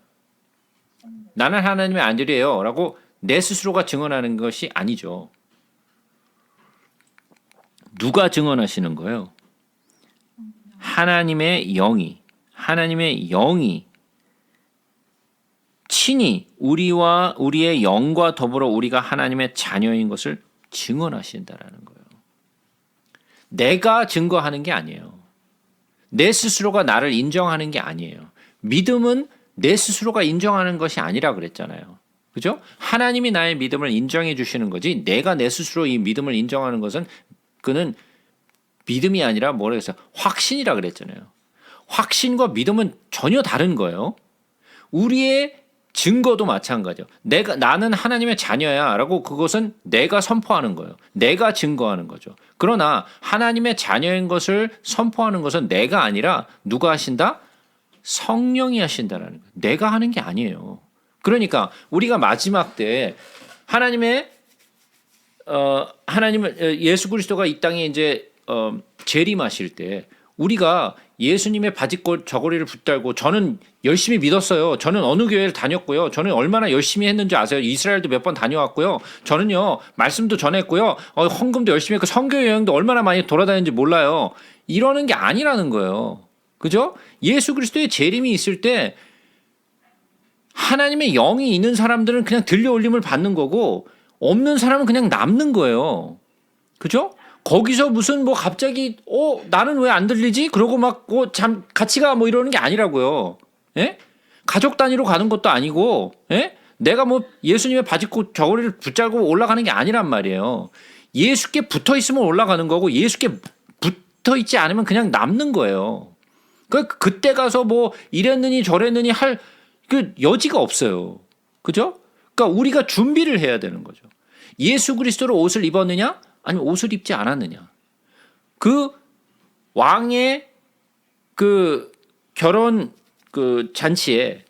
나는 하나님의 아들이에요 라고 내 스스로가 증언하는 것이 아니죠. 누가 증언하시는 거예요? 하나님의 영이 친히 우리와 우리의 영과 더불어 우리가 하나님의 자녀인 것을 증언하신다라는 거예요. 내가 증거하는 게 아니에요. 내 스스로가 나를 인정하는 게 아니에요. 믿음은 내 스스로가 인정하는 것이 아니라 그랬잖아요. 그죠? 하나님이 나의 믿음을 인정해 주시는 거지 내가 내 스스로 이 믿음을 인정하는 것은 그는 믿음이 아니라 뭐라 해서 확신이라 그랬잖아요. 확신과 믿음은 전혀 다른 거예요. 우리의 증거도 마찬가지요. 나는 하나님의 자녀야라고 그것은 내가 선포하는 거예요. 내가 증거하는 거죠. 그러나 하나님의 자녀인 것을 선포하는 것은 내가 아니라 누가 하신다? 성령이 하신다라는 거예요. 내가 하는 게 아니에요. 그러니까 우리가 마지막 때 하나님을 예수 그리스도가 이 땅에 이제 재림하실 때 우리가 예수님의 바짓꽃 저고리를 붙들고 저는 열심히 믿었어요. 저는 어느 교회를 다녔고요. 저는 얼마나 열심히 했는지 아세요? 이스라엘도 몇 번 다녀왔고요. 저는요 말씀도 전했고요. 헌금도 열심히 했고 선교 여행도 얼마나 많이 돌아다녔는지 몰라요. 이러는 게 아니라는 거예요. 그죠? 예수 그리스도의 재림이 있을 때 하나님의 영이 있는 사람들은 그냥 들려올림을 받는 거고 없는 사람은 그냥 남는 거예요. 그죠? 거기서 무슨 뭐 갑자기 나는 왜 안 들리지? 그러고 막 참 같이 가 뭐 이러는 게 아니라고요. 예? 가족 단위로 가는 것도 아니고 예? 내가 뭐 예수님의 바짓꽃 저고리를 붙잡고 올라가는 게 아니란 말이에요. 예수께 붙어 있으면 올라가는 거고 예수께 붙어 있지 않으면 그냥 남는 거예요. 그때 가서 뭐 이랬느니 저랬느니 할 그 여지가 없어요. 그죠? 그러니까 우리가 준비를 해야 되는 거죠. 예수 그리스도로 옷을 입었느냐? 아니면 옷을 입지 않았느냐? 그 왕의 그 결혼 그 잔치에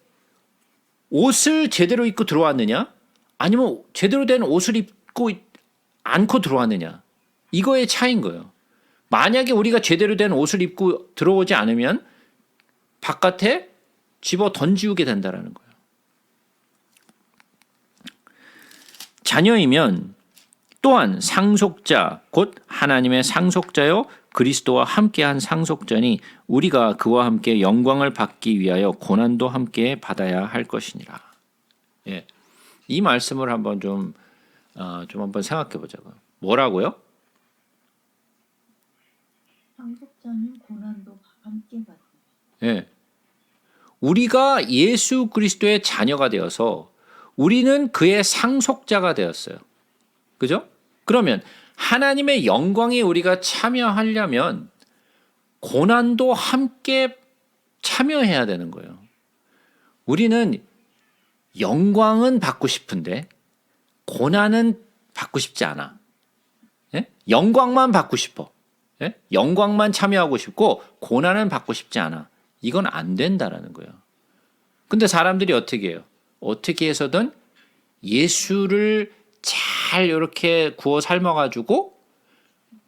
옷을 제대로 입고 들어왔느냐? 아니면 제대로 된 옷을 입고 않고 들어왔느냐? 이거의 차이인 거예요. 만약에 우리가 제대로 된 옷을 입고 들어오지 않으면 바깥에 집어 던지우게 된다라는 거예요. 자녀이면 또한 상속자 곧 하나님의 상속자요 그리스도와 함께한 상속자니 우리가 그와 함께 영광을 받기 위하여 고난도 함께 받아야 할 것이니라. 예. 이 말씀을 한번 좀 한번 생각해 보자고요. 뭐라고요? 상속자는 고난도 함께 받는. 예. 우리가 예수 그리스도의 자녀가 되어서 우리는 그의 상속자가 되었어요. 그죠? 그러면 하나님의 영광에 우리가 참여하려면 고난도 함께 참여해야 되는 거예요. 우리는 영광은 받고 싶은데 고난은 받고 싶지 않아. 예? 영광만 받고 싶어. 예? 영광만 참여하고 싶고 고난은 받고 싶지 않아. 이건 안 된다라는 거예요. 근데 사람들이 어떻게 해요? 어떻게 해서든 예수를 잘 이렇게 구워 삶아가지고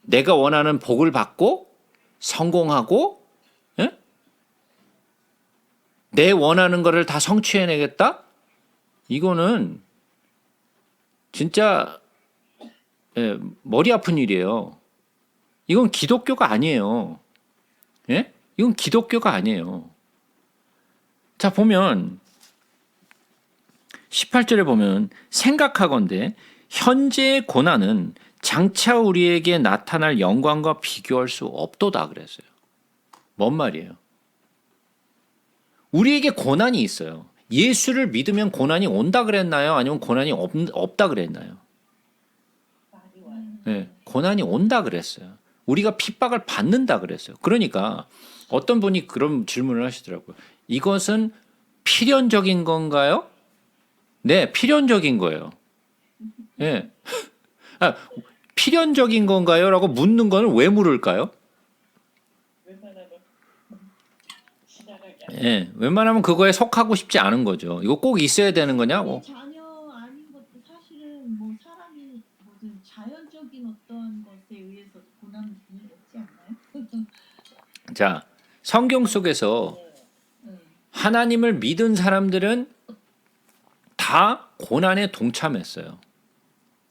내가 원하는 복을 받고 성공하고, 예? 내 원하는 거를 다 성취해내겠다? 이거는 진짜 머리 아픈 일이에요. 이건 기독교가 아니에요. 예? 이건 기독교가 아니에요. 자, 보면 18절에 보면 생각하건대 현재의 고난은 장차 우리에게 나타날 영광과 비교할 수 없도다 그랬어요. 뭔 말이에요? 우리에게 고난이 있어요. 예수를 믿으면 고난이 온다 그랬나요? 아니면 고난이 없다 그랬나요? 네, 고난이 온다 그랬어요. 우리가 핍박을 받는다 그랬어요. 그러니까 어떤 분이 그런 질문을 하시더라고요. 이것은 필연적인 건가요? 네, 필연적인 거예요. 네. 필연적인 건가요? 라고 묻는 거는 왜 물을까요? 예, 웬만하면 그거에 속하고 싶지 않은 거죠. 이거 꼭 있어야 되는 거냐고. 자녀 아닌 것도 사실은 뭐 사람이 뭐든 자연적인 어떠한 것에 의해서 고난을 받지 않나요? 자, 성경 속에서 하나님을 믿은 사람들은 다 고난에 동참했어요.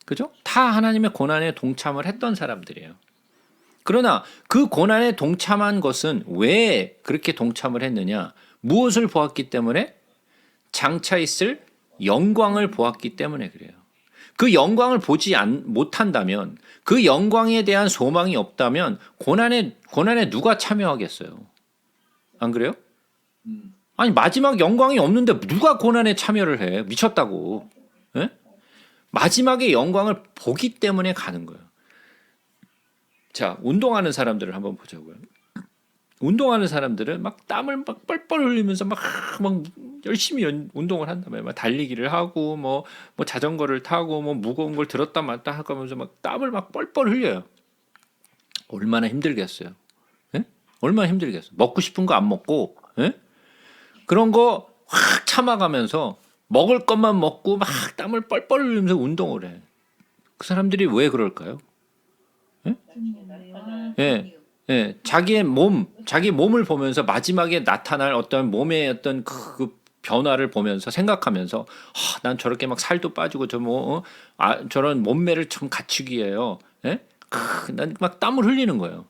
그죠? 다 하나님의 고난에 동참을 했던 사람들이에요. 그러나 그 고난에 동참한 것은 왜 그렇게 동참을 했느냐? 무엇을 보았기 때문에? 장차 있을 영광을 보았기 때문에 그래요. 그 영광을 보지 못한다면, 그 영광에 대한 소망이 없다면 고난에 누가 참여하겠어요? 안 그래요? 아니, 마지막 영광이 없는데 누가 고난에 참여를 해? 미쳤다고. 예? 마지막에 영광을 보기 때문에 가는 거예요. 자, 운동하는 사람들을 한번 보자고요. 운동하는 사람들은 막 땀을 막 뻘뻘 흘리면서 막 열심히 운동을 한다며. 막 달리기를 하고, 뭐 자전거를 타고, 뭐 무거운 걸 들었다 놨다 하면서 막 땀을 막 뻘뻘 흘려요. 얼마나 힘들겠어요. 예? 얼마나 힘들겠어요. 먹고 싶은 거 안 먹고, 예? 그런 거 확 참아가면서 먹을 것만 먹고 막 땀을 뻘뻘 흘리면서 운동을 해. 그 사람들이 왜 그럴까요? 예, 예, 자기 몸을 보면서 마지막에 나타날 어떤 몸의 어떤 그 변화를 보면서 생각하면서, 난 저렇게 막 살도 빠지고 저런 몸매를 좀 갖추기 위해요. 예? 난 막 땀을 흘리는 거예요.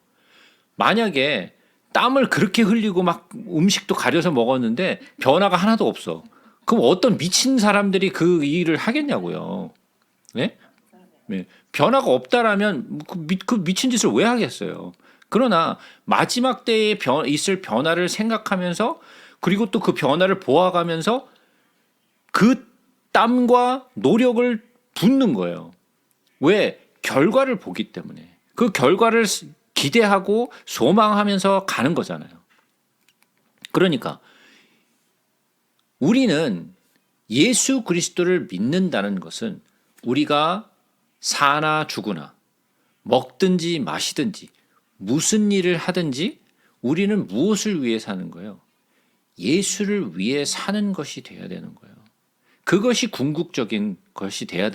만약에 땀을 그렇게 흘리고 막 음식도 가려서 먹었는데 변화가 하나도 없어. 그럼 어떤 미친 사람들이 그 일을 하겠냐고요. 네? 네. 변화가 없다라면 그 미친 짓을 왜 하겠어요. 그러나 마지막 때에 있을 변화를 생각하면서, 그리고 또 그 변화를 보아가면서 그 땀과 노력을 붓는 거예요. 왜? 결과를 보기 때문에. 그 결과를 기대하고 소망하면서 가는 거잖아요. 그러니까 우리는 예수 그리스도를 믿는다는 것은 우리가 사나 죽으나 먹든지 마시든지 무슨 일을 하든지 우리는 무엇을 위해 사는 거예요? 예수를 위해 사는 것이 돼야 되는 거예요. 그것이 궁극적인 것이 돼야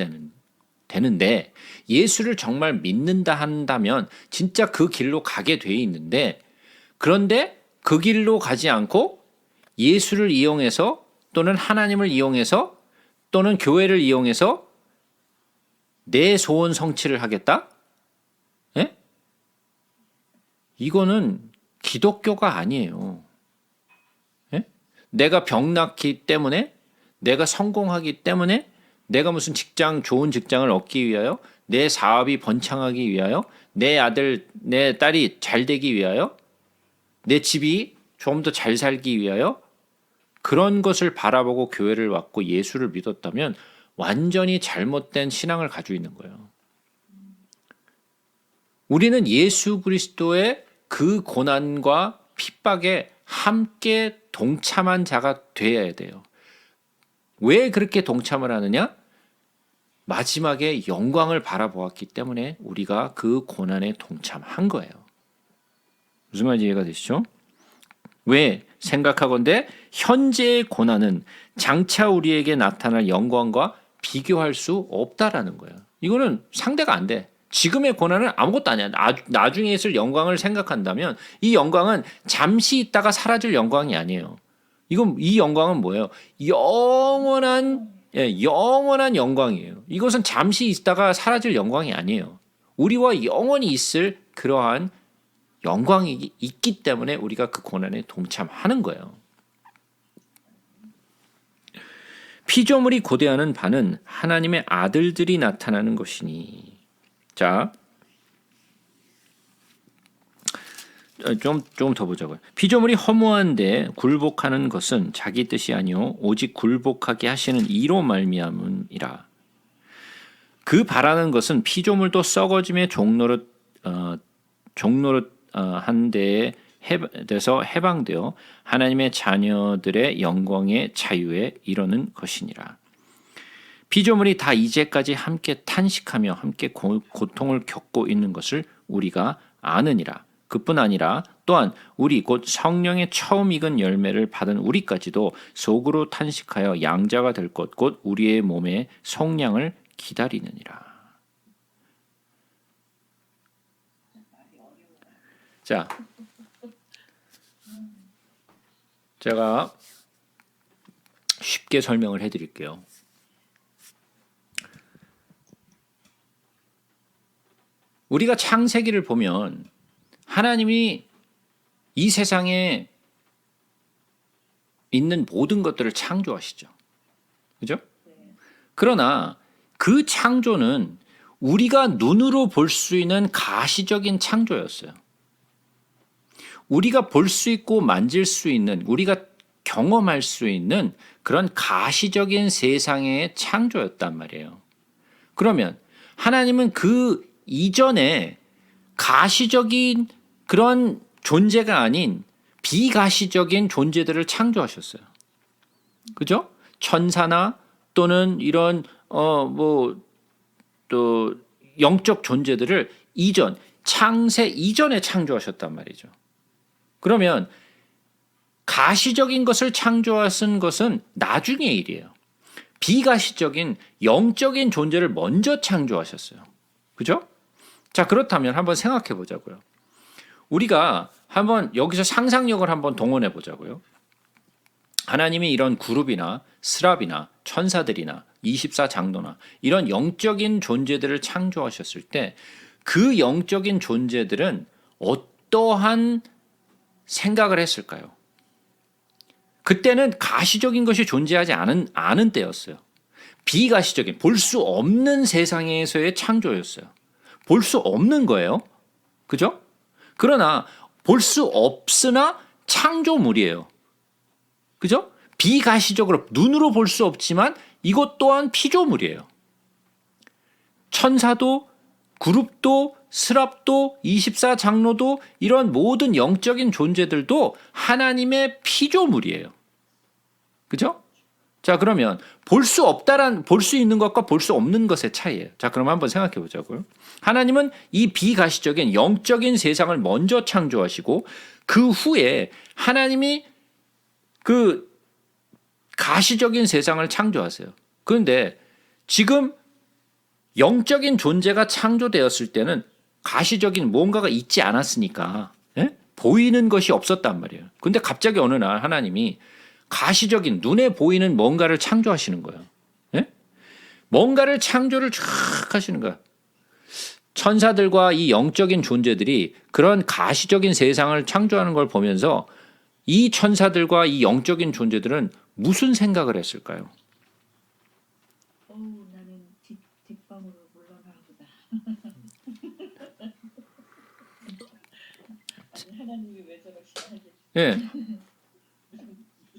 되는데, 예수를 정말 믿는다 한다면 진짜 그 길로 가게 돼 있는데, 그런데 그 길로 가지 않고 예수를 이용해서, 또는 하나님을 이용해서, 또는 교회를 이용해서 내 소원 성취를 하겠다? 예? 이거는 기독교가 아니에요. 예? 내가 병났기 때문에, 내가 성공하기 때문에, 내가 무슨 좋은 직장을 얻기 위하여? 내 사업이 번창하기 위하여? 내 아들, 내 딸이 잘 되기 위하여? 내 집이 좀 더 잘 살기 위하여? 그런 것을 바라보고 교회를 왔고 예수를 믿었다면 완전히 잘못된 신앙을 가지고 있는 거예요. 우리는 예수 그리스도의 그 고난과 핍박에 함께 동참한 자가 되어야 돼요. 왜 그렇게 동참을 하느냐? 마지막에 영광을 바라보았기 때문에 우리가 그 고난에 동참한 거예요. 무슨 말인지 이해가 되시죠? 왜 생각하건대 현재의 고난은 장차 우리에게 나타날 영광과 비교할 수 없다라는 거예요. 이거는 상대가 안 돼. 지금의 고난은 아무것도 아니야. 나중에 있을 영광을 생각한다면 이 영광은 잠시 있다가 사라질 영광이 아니에요. 이 영광은 뭐예요? 영원한 영광이에요. 이것은 잠시 있다가 사라질 영광이 아니에요. 우리와 영원히 있을 그러한 영광이 있기 때문에 우리가 그 고난에 동참하는 거예요. 피조물이 고대하는 바는 하나님의 아들들이 나타나는 것이니. 자, 좀 더 보자고요. 피조물이 허무한데 굴복하는 것은 자기 뜻이 아니요 오직 굴복하게 하시는 이로 말미암음이라. 그 바라는 것은 피조물도 썩어짐의 종노릇 한 데에서 해방되어 하나님의 자녀들의 영광의 자유에 이르는 것이니라. 피조물이 다 이제까지 함께 탄식하며 함께 고통을 겪고 있는 것을 우리가 아느니라. 그뿐 아니라 또한 우리 곧 성령의 처음 익은 열매를 받은 우리까지도 속으로 탄식하여 양자가 될 것 곧 우리의 몸의 속량을 기다리느니라. 자, 제가 쉽게 설명을 해드릴게요. 우리가 창세기를 보면 하나님이 이 세상에 있는 모든 것들을 창조하시죠. 그죠? 그러나 그 창조는 우리가 눈으로 볼 수 있는 가시적인 창조였어요. 우리가 볼 수 있고 만질 수 있는, 우리가 경험할 수 있는 그런 가시적인 세상의 창조였단 말이에요. 그러면 하나님은 그 이전에 가시적인 그런 존재가 아닌 비가시적인 존재들을 창조하셨어요. 그죠? 천사나 또는 이런 또 영적 존재들을 창세 이전에 창조하셨단 말이죠. 그러면 가시적인 것을 창조하신 것은 나중의 일이에요. 비가시적인 영적인 존재를 먼저 창조하셨어요. 그죠? 자, 그렇다면 한번 생각해 보자고요. 우리가 한번 여기서 상상력을 한번 동원해 보자고요. 하나님이 이런 그룹이나 스랍이나 천사들이나 24장로나 이런 영적인 존재들을 창조하셨을 때 그 영적인 존재들은 어떠한 생각을 했을까요? 그때는 가시적인 것이 존재하지 않은 때였어요. 비가시적인, 볼 수 없는 세상에서의 창조였어요. 볼 수 없는 거예요. 그죠? 그러나 볼 수 없으나 창조물이에요. 그죠? 비가시적으로 눈으로 볼 수 없지만 이것 또한 피조물이에요. 천사도 그룹도 스랍도 24장로도 이런 모든 영적인 존재들도 하나님의 피조물이에요. 그죠? 자, 그러면 볼 수 있는 것과 볼 수 없는 것의 차이예요. 자, 그럼 한번 생각해 보자고요. 하나님은 이 비가시적인 영적인 세상을 먼저 창조하시고 그 후에 하나님이 그 가시적인 세상을 창조하세요. 그런데 지금 영적인 존재가 창조되었을 때는 가시적인 뭔가가 있지 않았으니까 보이는 것이 없었단 말이에요. 근데 갑자기 어느 날 하나님이 가시적인 눈에 보이는 뭔가를 창조하시는 거예요. 뭔가를 창조를 쫙 하시는 거예요. 천사들과 이 영적인 존재들이 그런 가시적인 세상을 창조하는 걸 보면서 이 천사들과 이 영적인 존재들은 무슨 생각을 했을까요? 하나님이 왜 저러시나 하겠지. 예.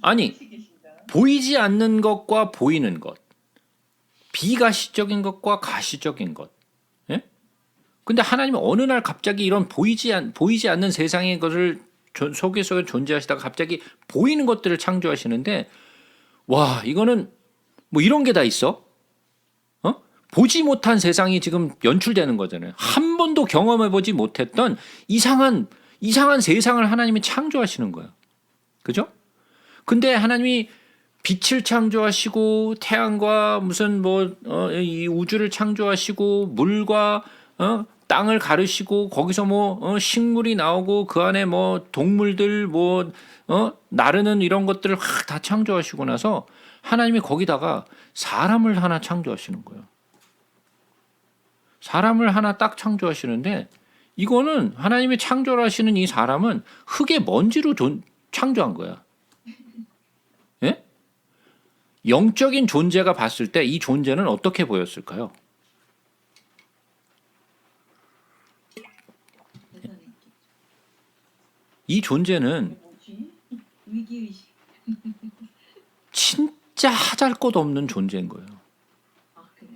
아니, 계신가? 보이지 않는 것과 보이는 것, 비가시적인 것과 가시적인 것. 예? 근데 하나님은 어느 날 갑자기 이런 보이지 않는 세상의 것을 속에서 존재하시다가 갑자기 보이는 것들을 창조하시는데, 와, 이거는 뭐 이런 게 다 있어? 어? 보지 못한 세상이 지금 연출되는 거잖아요. 한 번도 경험해보지 못했던 이상한 세상을 하나님이 창조하시는 거예요. 그죠? 근데 하나님이 빛을 창조하시고 태양과 무슨 이 우주를 창조하시고 물과 땅을 가르시고 거기서 식물이 나오고 그 안에 동물들 나르는 이런 것들을 다 창조하시고 나서 하나님이 거기다가 사람을 하나 창조하시는 거예요. 사람을 하나 딱 창조하시는데 이거는 하나님이 창조하시는 이 사람은 흙의 먼지로 창조한 거야. 예? 영적인 존재가 봤을 때 이 존재는 어떻게 보였을까요? 이 존재는 뭐지? 위기의식. 진짜 하잘 것 없는 존재인 거예요. 아 그래.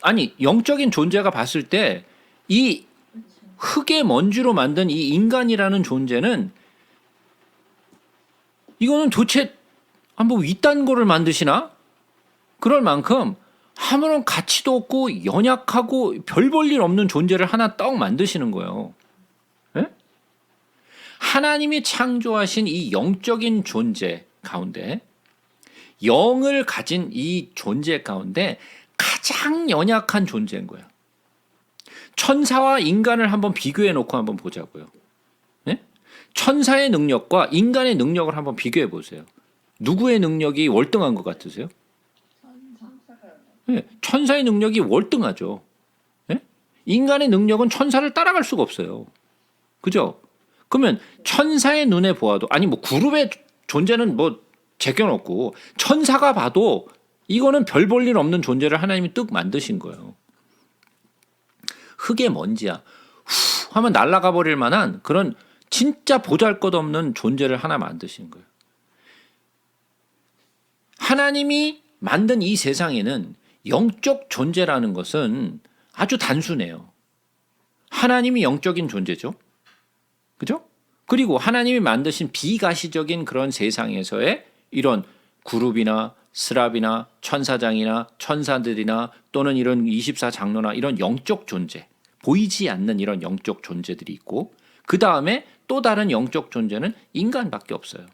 아니, 영적인 존재가 봤을 때 이 그렇죠. 흙의 먼지로 만든 이 인간이라는 존재는 이거는 도대체 한번 이딴 거를 만드시나? 그럴 만큼 아무런 가치도 없고 연약하고 별 볼 일 없는 존재를 하나 떡 만드시는 거예요. 예? 하나님이 창조하신 이 영적인 존재 가운데 영을 가진 이 존재 가운데 가장 연약한 존재인 거예요. 천사와 인간을 한번 비교해 놓고 한번 보자고요. 예? 천사의 능력과 인간의 능력을 한번 비교해 보세요. 누구의 능력이 월등한 것 같으세요? 예, 천사의 능력이 월등하죠. 예? 인간의 능력은 천사를 따라갈 수가 없어요. 그죠? 그러면 천사의 눈에 보아도 아니 그룹의 존재는 제껴놓고 천사가 봐도 이거는 별 볼 일 없는 존재를 하나님이 뚝 만드신 거예요. 흙의 먼지야. 후 하면 날아가 버릴 만한 그런 진짜 보잘것없는 존재를 하나 만드신 거예요. 하나님이 만든 이 세상에는 영적 존재라는 것은 아주 단순해요. 하나님이 영적인 존재죠. 그죠? 그리고 하나님이 만드신 비가시적인 그런 세상에서의 이런 그룹이나 스랍이나 천사장이나 천사들이나 또는 이런 24장로나 이런 영적 존재, 보이지 않는 이런 영적 존재들이 있고 그 다음에 또 다른 영적 존재는 인간밖에 없어요.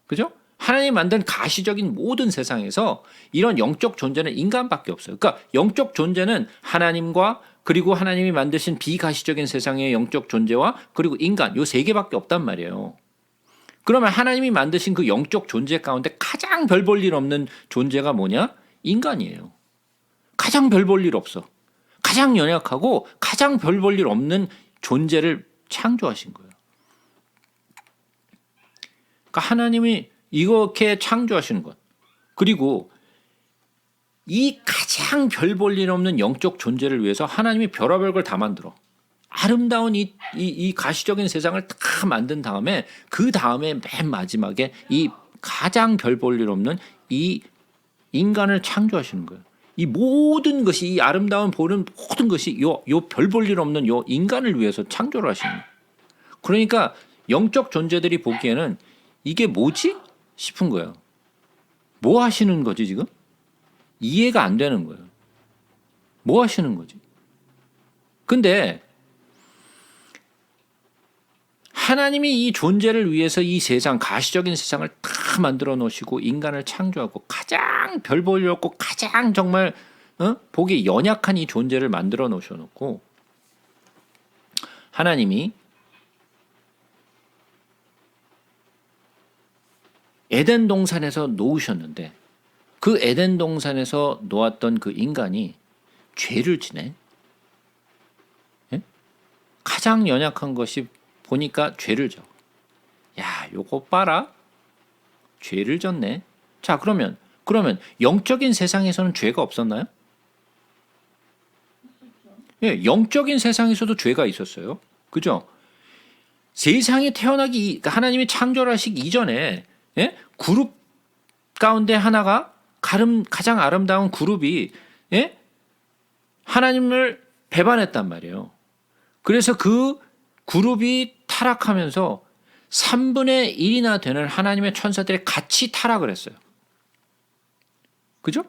그죠? 하나님이 만든 가시적인 모든 세상에서 이런 영적 존재는 인간밖에 없어요. 그러니까 영적 존재는 하나님과 그리고 하나님이 만드신 비가시적인 세상의 영적 존재와 그리고 인간 요 세 개밖에 없단 말이에요. 그러면 하나님이 만드신 그 영적 존재 가운데 가장 별 볼 일 없는 존재가 뭐냐? 인간이에요. 가장 별 볼 일 없어. 가장 연약하고 가장 별 볼 일 없는 존재를 창조하신 거예요. 그러니까 하나님이 이렇게 창조하시는 것. 그리고 이 가장 별 볼 일 없는 영적 존재를 위해서 하나님이 별의별 걸 다 만들어. 아름다운 이 가시적인 세상을 다 만든 다음에 그 다음에 맨 마지막에 이 가장 별 볼 일 없는 이 인간을 창조하시는 거예요. 이 모든 것이 이 아름다운 보는 모든 것이 요 별 볼 일 없는 요 인간을 위해서 창조를 하시는 거예요. 그러니까 영적 존재들이 보기에는 이게 뭐지? 싶은 거예요. 뭐 하시는 거지 지금? 이해가 안 되는 거예요. 뭐 하시는 거지? 근데 하나님이 이 존재를 위해서 이 세상, 가시적인 세상을 다 만들어 놓으시고 인간을 창조하고 가장 별 볼 일 없고 가장 정말 보기 연약한 이 존재를 만들어 놓으셔놓고 하나님이 에덴 동산에서 놓으셨는데 그 에덴 동산에서 놓았던 그 인간이 죄를 지내. 예? 가장 연약한 것이 보니까 죄를 져. 야, 요거 봐라. 죄를 졌네. 자, 그러면 영적인 세상에서는 죄가 없었나요? 예, 영적인 세상에서도 죄가 있었어요. 그죠? 세상에 태어나기 그러니까 하나님이 창조하시기 이전에 예? 그룹 가운데 하나가 가장 아름다운 그룹이 예? 하나님을 배반했단 말이에요. 그래서 그 그룹이 타락하면서 3분의 1이나 되는 하나님의 천사들이 같이 타락을 했어요. 그죠?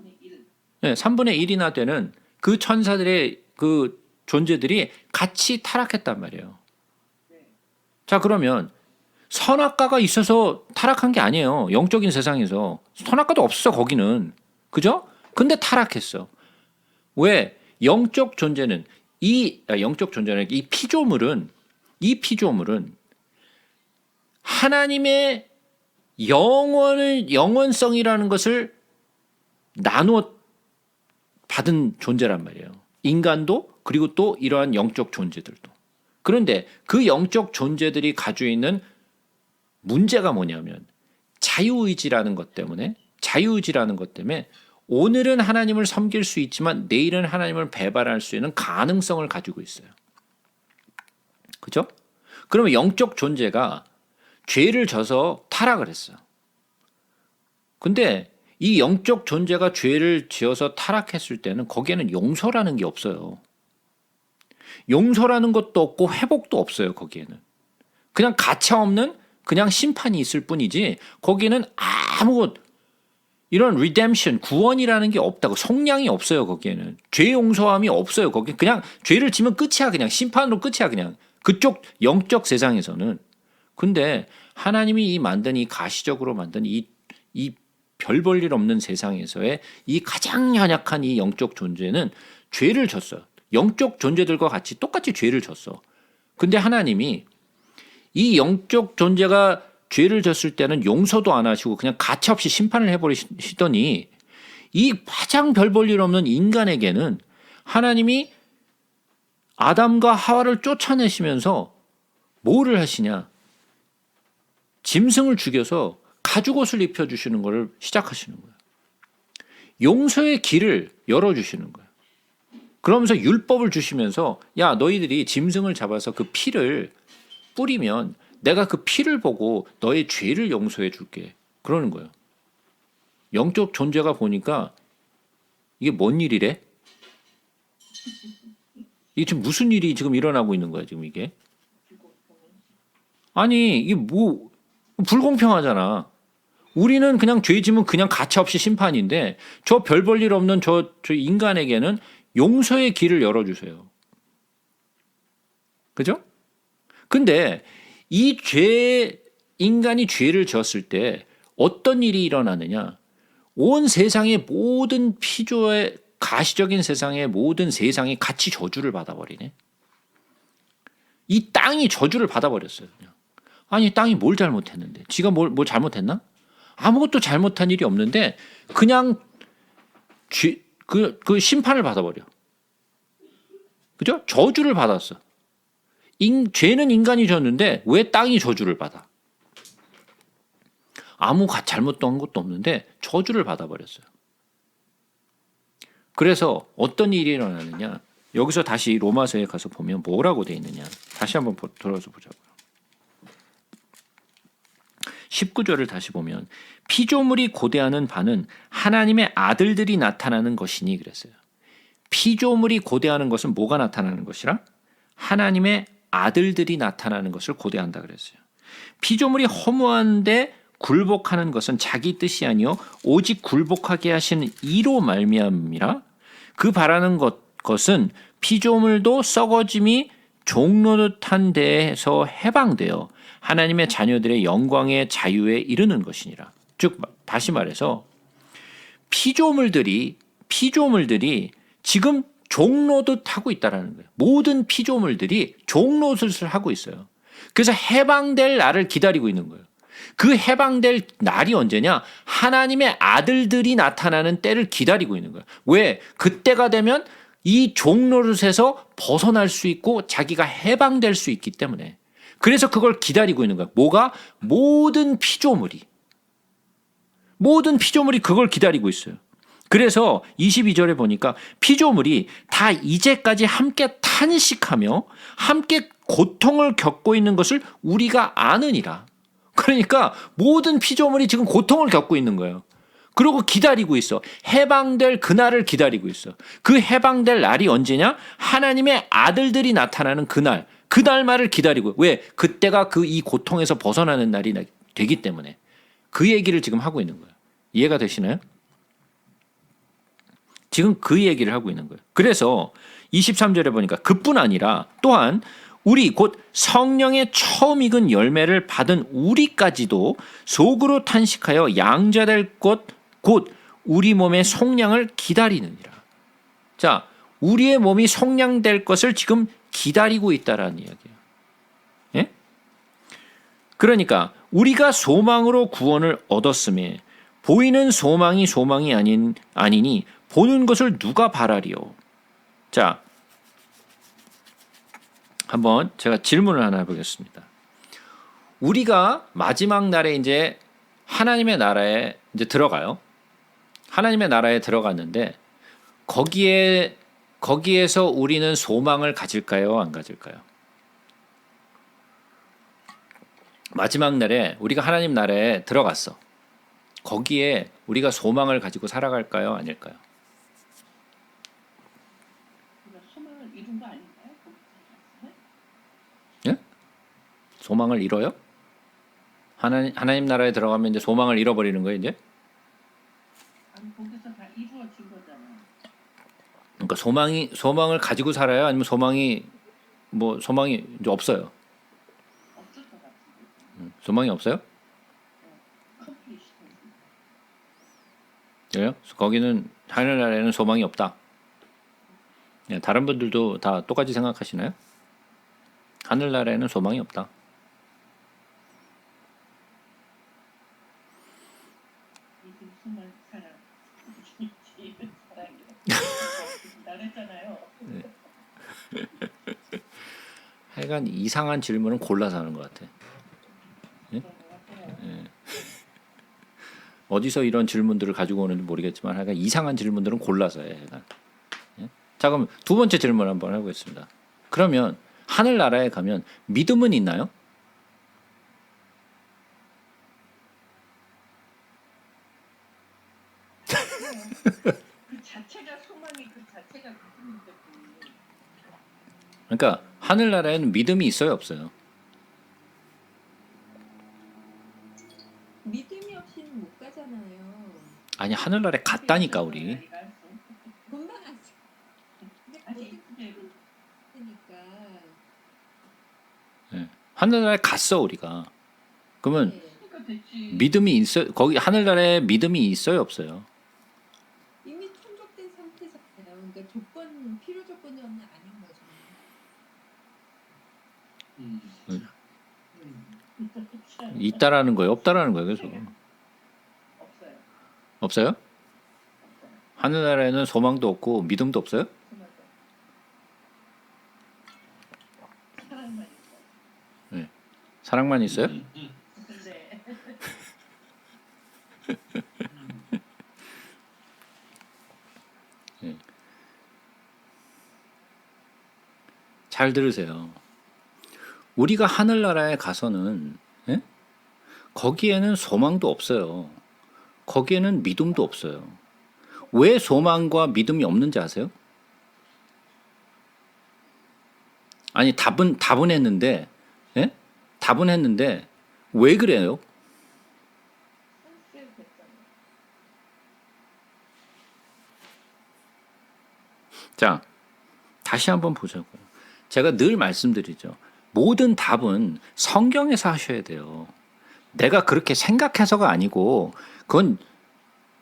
네, 3분의 1이나 되는 그 천사들의 그 존재들이 같이 타락했단 말이에요. 자, 그러면 선악과가 있어서 타락한 게 아니에요. 영적인 세상에서. 선악과도 없어, 거기는. 그죠? 근데 타락했어. 왜? 영적 존재는 이 피조물은 하나님의 영원성이라는 것을 나누어 받은 존재란 말이에요. 인간도 그리고 또 이러한 영적 존재들도. 그런데 그 영적 존재들이 가지고 있는 문제가 뭐냐면 자유의지라는 것 때문에 오늘은 하나님을 섬길 수 있지만 내일은 하나님을 배반할 수 있는 가능성을 가지고 있어요. 그죠? 그러면 영적 존재가 죄를 져서 타락을 했어요. 근데 이 영적 존재가 죄를 지어서 타락했을 때는 거기에는 용서라는 게 없어요. 용서라는 것도 없고 회복도 없어요. 거기에는. 그냥 가차없는 그냥 심판이 있을 뿐이지 거기에는 아무 이런 리뎀션, 구원이라는 게 없다고. 속량이 없어요. 거기에는. 죄 용서함이 없어요. 거기 그냥 죄를 지면 끝이야. 그냥 심판으로 끝이야. 그냥. 그쪽 영적 세상에서는. 근데 하나님이 이 가시적으로 만든 이 별 볼 일 없는 세상에서의 이 가장 연약한 이 영적 존재는 죄를 졌어요. 영적 존재들과 같이 똑같이 죄를 졌어. 근데 하나님이 이 영적 존재가 죄를 졌을 때는 용서도 안 하시고 그냥 가차없이 심판을 해버리시더니 이 가장 별 볼 일 없는 인간에게는 하나님이 아담과 하와를 쫓아내시면서 뭐를 하시냐? 짐승을 죽여서 가죽옷을 입혀주시는 것을 시작하시는 거예요. 용서의 길을 열어주시는 거예요. 그러면서 율법을 주시면서 야 너희들이 짐승을 잡아서 그 피를 뿌리면 내가 그 피를 보고 너의 죄를 용서해 줄게. 그러는 거예요. 영적 존재가 보니까 이게 뭔 일이래? 이게 지금 무슨 일이 지금 일어나고 있는 거야 지금 이게? 아니 이게 뭐 불공평하잖아. 우리는 그냥 죄 지면 그냥 가차없이 심판인데 저 별 볼 일 없는 저 인간에게는 용서의 길을 열어주세요. 그죠? 근데 인간이 죄를 지었을 때 어떤 일이 일어나느냐? 온 세상의 모든 피조의 가시적인 세상의 모든 세상이 같이 저주를 받아버리네. 이 땅이 저주를 받아버렸어요. 그냥. 아니 땅이 뭘 잘못했는데? 지가 뭘 잘못했나? 아무것도 잘못한 일이 없는데 그냥 그 심판을 받아버려. 그죠? 저주를 받았어. 죄는 인간이 졌는데 왜 땅이 저주를 받아? 아무 잘못한 것도 없는데 저주를 받아버렸어요. 그래서 어떤 일이 일어나느냐? 여기서 다시 로마서에 가서 보면 뭐라고 돼 있느냐? 다시 한번 들어서 보자고요. 19절을 다시 보면 피조물이 고대하는 바는 하나님의 아들들이 나타나는 것이니 그랬어요. 피조물이 고대하는 것은 뭐가 나타나는 것이라? 하나님의 아들들이 나타나는 것을 고대한다 그랬어요. 피조물이 허무한데 굴복하는 것은 자기 뜻이 아니요 오직 굴복하게 하시는 이로 말미암이라. 그 바라는 것은 피조물도 썩어짐이 종노릇한 데에서 해방되어 하나님의 자녀들의 영광의 자유에 이르는 것이니라. 즉 다시 말해서 피조물들이 지금 종노릇 하고 있다라는 거예요. 모든 피조물들이 종노릇을 하고 있어요. 그래서 해방될 날을 기다리고 있는 거예요. 그 해방될 날이 언제냐? 하나님의 아들들이 나타나는 때를 기다리고 있는 거예요. 왜? 그때가 되면 이 종노릇에서 벗어날 수 있고 자기가 해방될 수 있기 때문에. 그래서 그걸 기다리고 있는 거야. 뭐가? 모든 피조물이 그걸 기다리고 있어요. 그래서 22절에 보니까 피조물이 다 이제까지 함께 탄식하며 함께 고통을 겪고 있는 것을 우리가 아느니라. 그러니까 모든 피조물이 지금 고통을 겪고 있는 거예요. 그리고 기다리고 있어. 해방될 그날을 기다리고 있어. 그 해방될 날이 언제냐? 하나님의 아들들이 나타나는 그날. 그날만을 기다리고. 왜? 그때가 이 고통에서 벗어나는 날이 되기 때문에. 그 얘기를 지금 하고 있는 거예요. 이해가 되시나요? 지금 그 얘기를 하고 있는 거예요. 그래서 23절에 보니까 그뿐 아니라 또한 우리 곧 성령의 처음 익은 열매를 받은 우리까지도 속으로 탄식하여 양자될 것 곧 우리 몸의 속량을 기다리느니라. 자, 우리의 몸이 속량될 것을 지금 기다리고 있다라는 이야기예요. 예? 그러니까 우리가 소망으로 구원을 얻었음에 보이는 소망이 아니니 보는 것을 누가 바라리요. 자, 한번 제가 질문을 하나 해보겠습니다. 우리가 마지막 날에 이제 하나님의 나라에 이제 들어가요. 하나님의 나라에 들어갔는데 거기에서 우리는 소망을 가질까요? 안 가질까요? 마지막 날에 우리가 하나님 나라에 들어갔어. 거기에 우리가 소망을 가지고 살아갈까요? 아닐까요? 소망을 이룬 거 아닌가요? 예? 소망을 잃어요? 하나님 나라에 들어가면 이제 소망을 잃어버리는 거예요, 이제? 아니 거기서 다 이루어진 거잖아요. 그러니까 소망을 가지고 살아요? 아니면 소망이 이제 없어요? 없을 것 같은데. 소망이 없어요? 컴플리트. 그래요? 거기는 하늘나라에는 소망이 없다. 예, 다른 분들도 다 똑같이 생각하시나요? 하늘나라에는 소망이 없다. 이게 무슨 사랑? 나랬잖아요. 하여간 이상한 질문은 골라서 하는 것 같아. 예? 예. 어디서 이런 질문들을 가지고 오는지 모르겠지만 하여간 이상한 질문들은 골라서 해. 하여간. 예? 자, 그럼 두 번째 질문 한번 해보겠습니다. 그러면 하늘나라에 가면 믿음은 있나요? 그 자체가 소망이 그 자체가 믿음인데. 그러니까 하늘나라에는 믿음이 있어요, 없어요? 믿음이 없이는 못 가잖아요. 아니, 하늘나라에 갔다니까 우리. 금방 하지. 근데 아니 그대로. 그러니까 예. 하늘나라에 갔어 우리가. 그러면 네. 그러니까 됐지. 믿음이 있어? 거기 하늘나라에 믿음이 있어요, 없어요? 이미 충족된 상태잖아요. 그러니까 필요 조건이 없는 아닌 거죠. 있다라는 거예요, 없다라는 거예요, 계속. 없어요. 없어요? 하늘나라에는 소망도 없고 믿음도 없어요? 사랑만 있어요. 네. 사랑만 있어요? 네. 잘 들으세요. 우리가 하늘나라에 가서는 예? 거기에는 소망도 없어요. 거기에는 믿음도 없어요. 왜 소망과 믿음이 없는지 아세요? 아니 답은 했는데 예? 답은 했는데 왜 그래요? 상실 됐잖아요. 자, 다시 한번 보자고요. 제가 늘 말씀드리죠. 모든 답은 성경에서 하셔야 돼요. 내가 그렇게 생각해서가 아니고 그건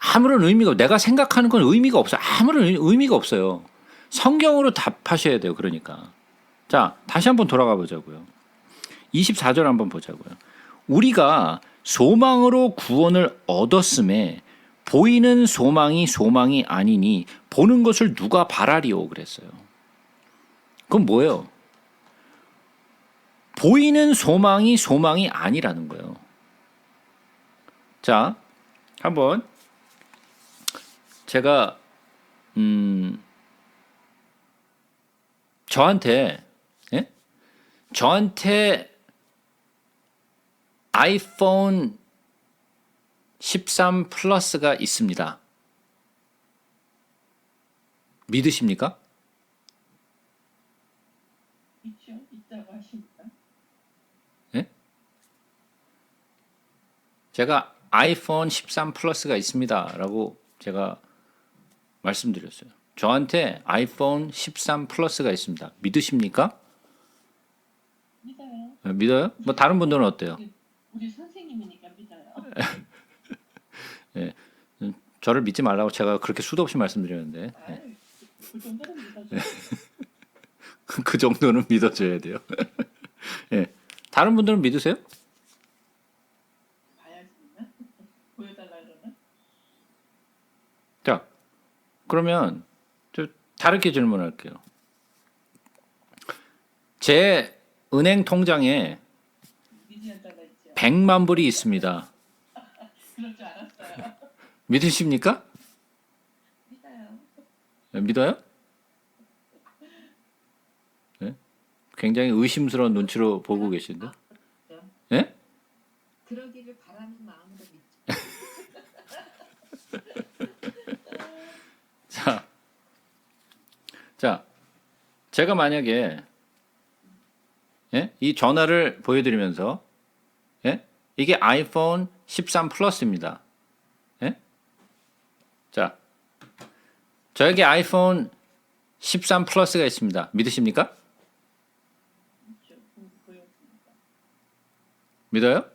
아무런 의미가 없어요. 내가 생각하는 건 의미가 없어요. 아무런 의미가 없어요. 성경으로 답하셔야 돼요. 그러니까. 자, 다시 한번 돌아가 보자고요. 24절 한번 보자고요. 우리가 소망으로 구원을 얻었음에 보이는 소망이 아니니 보는 것을 누가 바라리요 그랬어요. 그건 뭐예요? 보이는 소망이 아니라는 거예요. 자, 한번 제가 저한테 예? 저한테 아이폰 13 플러스가 있습니다. 믿으십니까? 있죠. 있다고 하십니까? 예? 제가 아이폰 13 플러스가 있습니다라고 제가 말씀드렸어요. 저한테 아이폰 13 플러스가 있습니다. 믿으십니까? 믿어요. 믿어요? 뭐 다른 분들은 어때요? 우리 선생님이니까 믿어요. 예. 저를 믿지 말라고 제가 그렇게 수도 없이 말씀드렸는데 예. 아유, 그 정도는 믿어줘요. 그 정도는 믿어줘야 돼요. 예. 다른 분들은 믿으세요? 봐야지. 보여달라 그러나? 자, 그러면 저 다르게 질문할게요. 제 은행 통장에 믿어야 달라 있죠. 100만 불이 있습니다. 그럴 줄 알았어요. 믿으십니까? 믿어요. 믿어요? 네? 굉장히 의심스러운 눈치로 보고 계신데. 예? 그러기를 바라는 마음으로 믿죠. 자, 제가 만약에 예? 이 전화를 보여드리면서 예? 이게 아이폰 13 플러스입니다. 예? 자, 저에게 아이폰 13 플러스가 있습니다. 믿으십니까? 있죠. 보였습니다. 믿어요?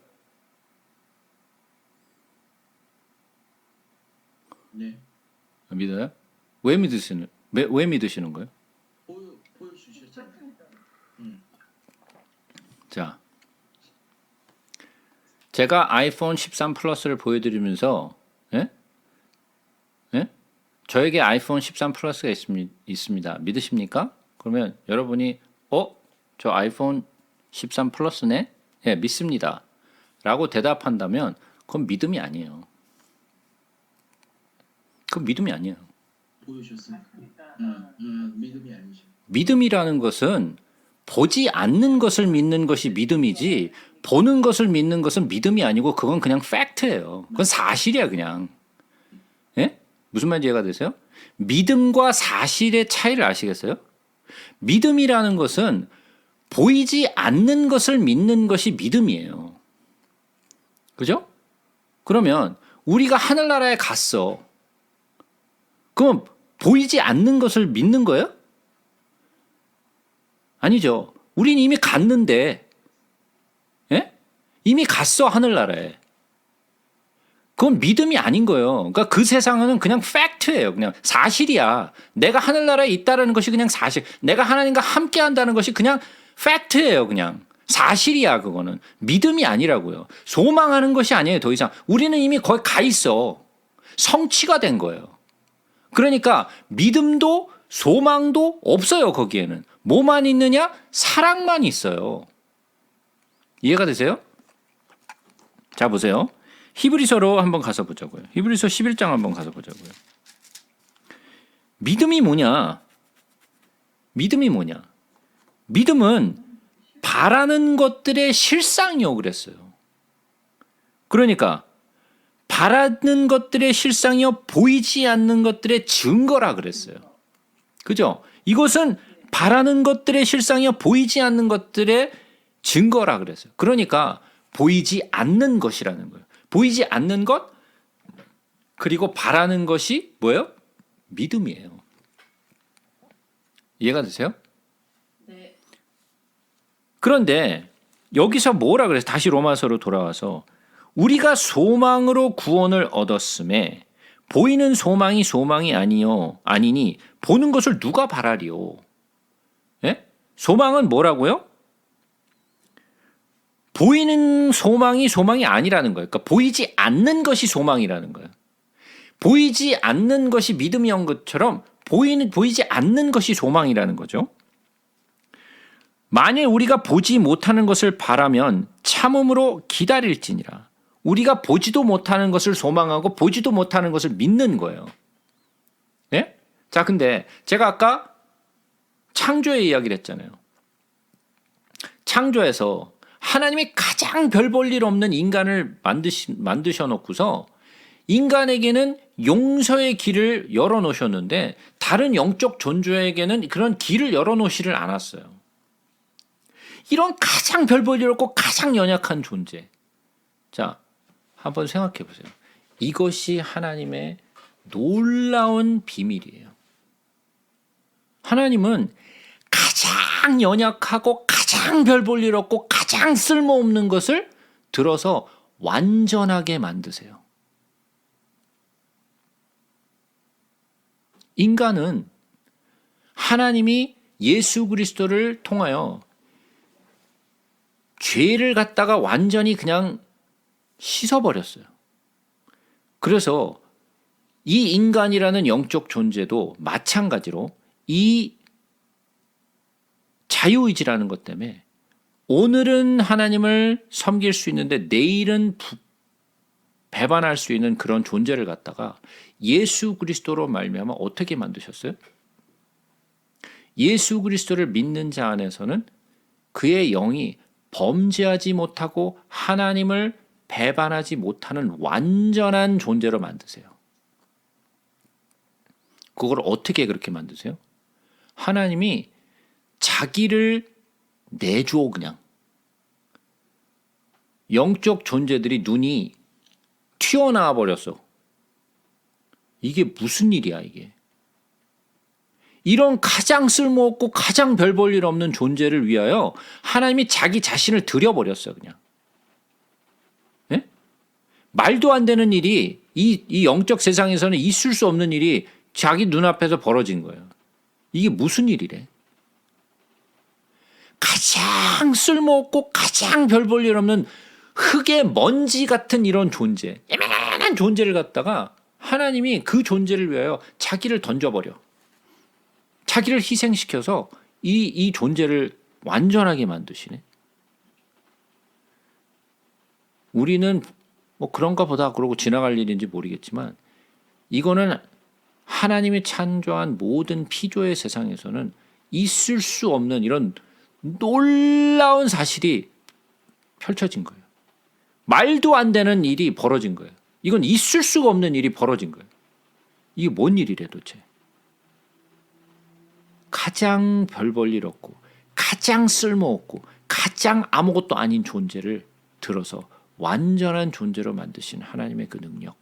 네. 믿어요? 왜 믿으시는 거예요? 보여주셨잖아요. 자, 제가 아이폰 13 플러스를 보여드리면서 예? 예? 저에게 아이폰 13 플러스가 있습니다. 믿으십니까? 그러면 여러분이 저 아이폰 13 플러스네? 예, 믿습니다. 라고 대답한다면 그건 믿음이 아니에요. 그건 믿음이 아니에요. 보여주셨습니다. 맞습니까? 믿음이 아니죠. 믿음이라는 것은 보지 않는 것을 믿는 것이 믿음이지 보는 것을 믿는 것은 믿음이 아니고 그건 그냥 팩트예요. 그건 사실이야 그냥. 예? 무슨 말인지 이해가 되세요? 믿음과 사실의 차이를 아시겠어요? 믿음이라는 것은 보이지 않는 것을 믿는 것이 믿음이에요. 그죠? 그러면 우리가 하늘나라에 갔어. 그럼 보이지 않는 것을 믿는 거예요? 아니죠. 우린 이미 갔는데, 예? 이미 갔어, 하늘나라에. 그건 믿음이 아닌 거예요. 그러니까 그 세상은 그냥 팩트예요. 그냥 사실이야. 내가 하늘나라에 있다는 것이 그냥 사실. 내가 하나님과 함께 한다는 것이 그냥 팩트예요. 그냥 사실이야. 그거는 믿음이 아니라고요. 소망하는 것이 아니에요. 더 이상. 우리는 이미 거기 가 있어. 성취가 된 거예요. 그러니까 믿음도 소망도 없어요. 거기에는. 뭐만 있느냐? 사랑만 있어요. 이해가 되세요? 자, 보세요. 히브리서로 한번 가서 보자고요. 히브리서 11장 한번 가서 보자고요. 믿음이 뭐냐? 믿음이 뭐냐? 믿음은 바라는 것들의 실상이요 그랬어요. 그러니까 바라는 것들의 실상이요 보이지 않는 것들의 증거라 그랬어요. 그죠? 이것은 바라는 것들의 실상이요 보이지 않는 것들의 증거라 그랬어요. 그러니까 보이지 않는 것이라는 거예요. 보이지 않는 것 그리고 바라는 것이 뭐예요? 믿음이에요. 이해가 되세요? 네. 그런데 여기서 뭐라 그래서 다시 로마서로 돌아와서 우리가 소망으로 구원을 얻었음에 보이는 소망이 소망이 아니니 보는 것을 누가 바라리요? 예? 소망은 뭐라고요? 보이는 소망이 소망이 아니라는 거예요. 그러니까 보이지 않는 것이 소망이라는 거예요. 보이지 않는 것이 믿음이온 것처럼 보이지 않는 것이 소망이라는 거죠. 만일 우리가 보지 못하는 것을 바라면 참음으로 기다릴지니라. 우리가 보지도 못하는 것을 소망하고 보지도 못하는 것을 믿는 거예요. 자, 근데 제가 아까 창조의 이야기를 했잖아요. 창조에서 하나님이 가장 별 볼 일 없는 인간을 만드셔 놓고서 인간에게는 용서의 길을 열어 놓으셨는데 다른 영적 존재에게는 그런 길을 열어 놓으시를 않았어요. 이런 가장 별 볼 일 없고 가장 연약한 존재. 자, 한번 생각해 보세요. 이것이 하나님의 놀라운 비밀이에요. 하나님은 가장 연약하고 가장 별 볼 일 없고 가장 쓸모없는 것을 들어서 완전하게 만드세요. 인간은 하나님이 예수 그리스도를 통하여 죄를 갖다가 완전히 그냥 씻어버렸어요. 그래서 이 인간이라는 영적 존재도 마찬가지로 이 자유의지라는 것 때문에 오늘은 하나님을 섬길 수 있는데 내일은 배반할 수 있는 그런 존재를 갖다가 예수 그리스도로 말미암아 어떻게 만드셨어요? 예수 그리스도를 믿는 자 안에서는 그의 영이 범죄하지 못하고 하나님을 배반하지 못하는 완전한 존재로 만드세요. 그걸 어떻게 그렇게 만드세요? 하나님이 자기를 내줘 그냥. 영적 존재들이 눈이 튀어나와 버렸어. 이게 무슨 일이야 이게. 이런 가장 쓸모없고 가장 별 볼 일 없는 존재를 위하여 하나님이 자기 자신을 들여버렸어요 그냥. 네? 말도 안 되는 일이 이 영적 세상에서는 있을 수 없는 일이 자기 눈앞에서 벌어진 거예요. 이게 무슨 일이래. 가장 쓸모없고 가장 별 볼 일 없는 흙의 먼지 같은 이런 존재, 애매한 존재를 갖다가 하나님이 그 존재를 위하여 자기를 던져버려. 자기를 희생시켜서 이 존재를 완전하게 만드시네. 우리는 뭐 그런가 보다 그러고 지나갈 일인지 모르겠지만 이거는 하나님이 창조한 모든 피조의 세상에서는 있을 수 없는 이런 놀라운 사실이 펼쳐진 거예요. 말도 안 되는 일이 벌어진 거예요. 이건 있을 수가 없는 일이 벌어진 거예요. 이게 뭔 일이래 도대체. 가장 별 볼 일 없고 가장 쓸모없고 가장 아무것도 아닌 존재를 들어서 완전한 존재로 만드신 하나님의 그 능력,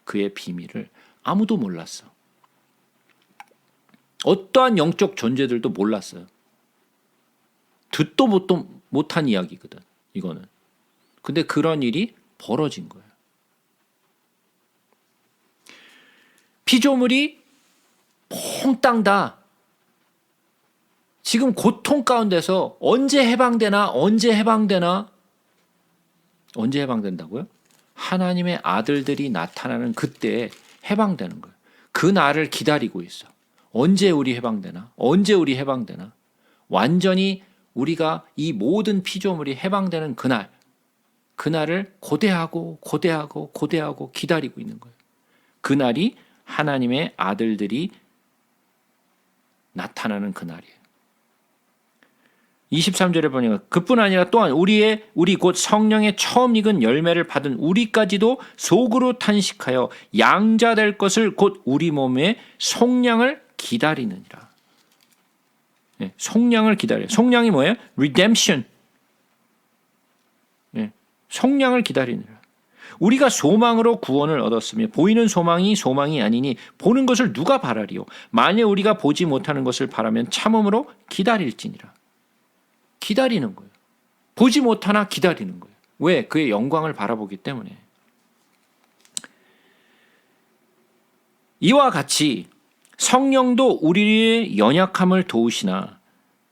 그의 비밀을 아무도 몰랐어. 어떠한 영적 존재들도 몰랐어요. 듣도 못한 이야기거든 이거는. 근데 그런 일이 벌어진 거예요. 피조물이 퐁땅 다 지금 고통 가운데서 언제 해방되나? 언제 해방된다고요? 하나님의 아들들이 나타나는 그때에 해방되는 거예요. 그 날을 기다리고 있어. 언제 우리 해방되나? 완전히 우리가 이 모든 피조물이 해방되는 그날을 고대하고 기다리고 있는 거예요. 그날이 하나님의 아들들이 나타나는 그날이에요. 23절에 보니까 그뿐 아니라 또한 우리 곧 성령의 처음 익은 열매를 받은 우리까지도 속으로 탄식하여 양자 될 것을 곧 우리 몸의 속량을 기다리느니라. 네, 속량을 기다려요. 속량이 뭐예요? redemption. 네, 속량을 기다리느라. 우리가 소망으로 구원을 얻었으며 보이는 소망이 아니니 보는 것을 누가 바라리요? 만일 우리가 보지 못하는 것을 바라면 참음으로 기다릴지니라. 기다리는 거예요. 보지 못하나 기다리는 거예요. 왜? 그의 영광을 바라보기 때문에. 이와 같이 성령도 우리의 연약함을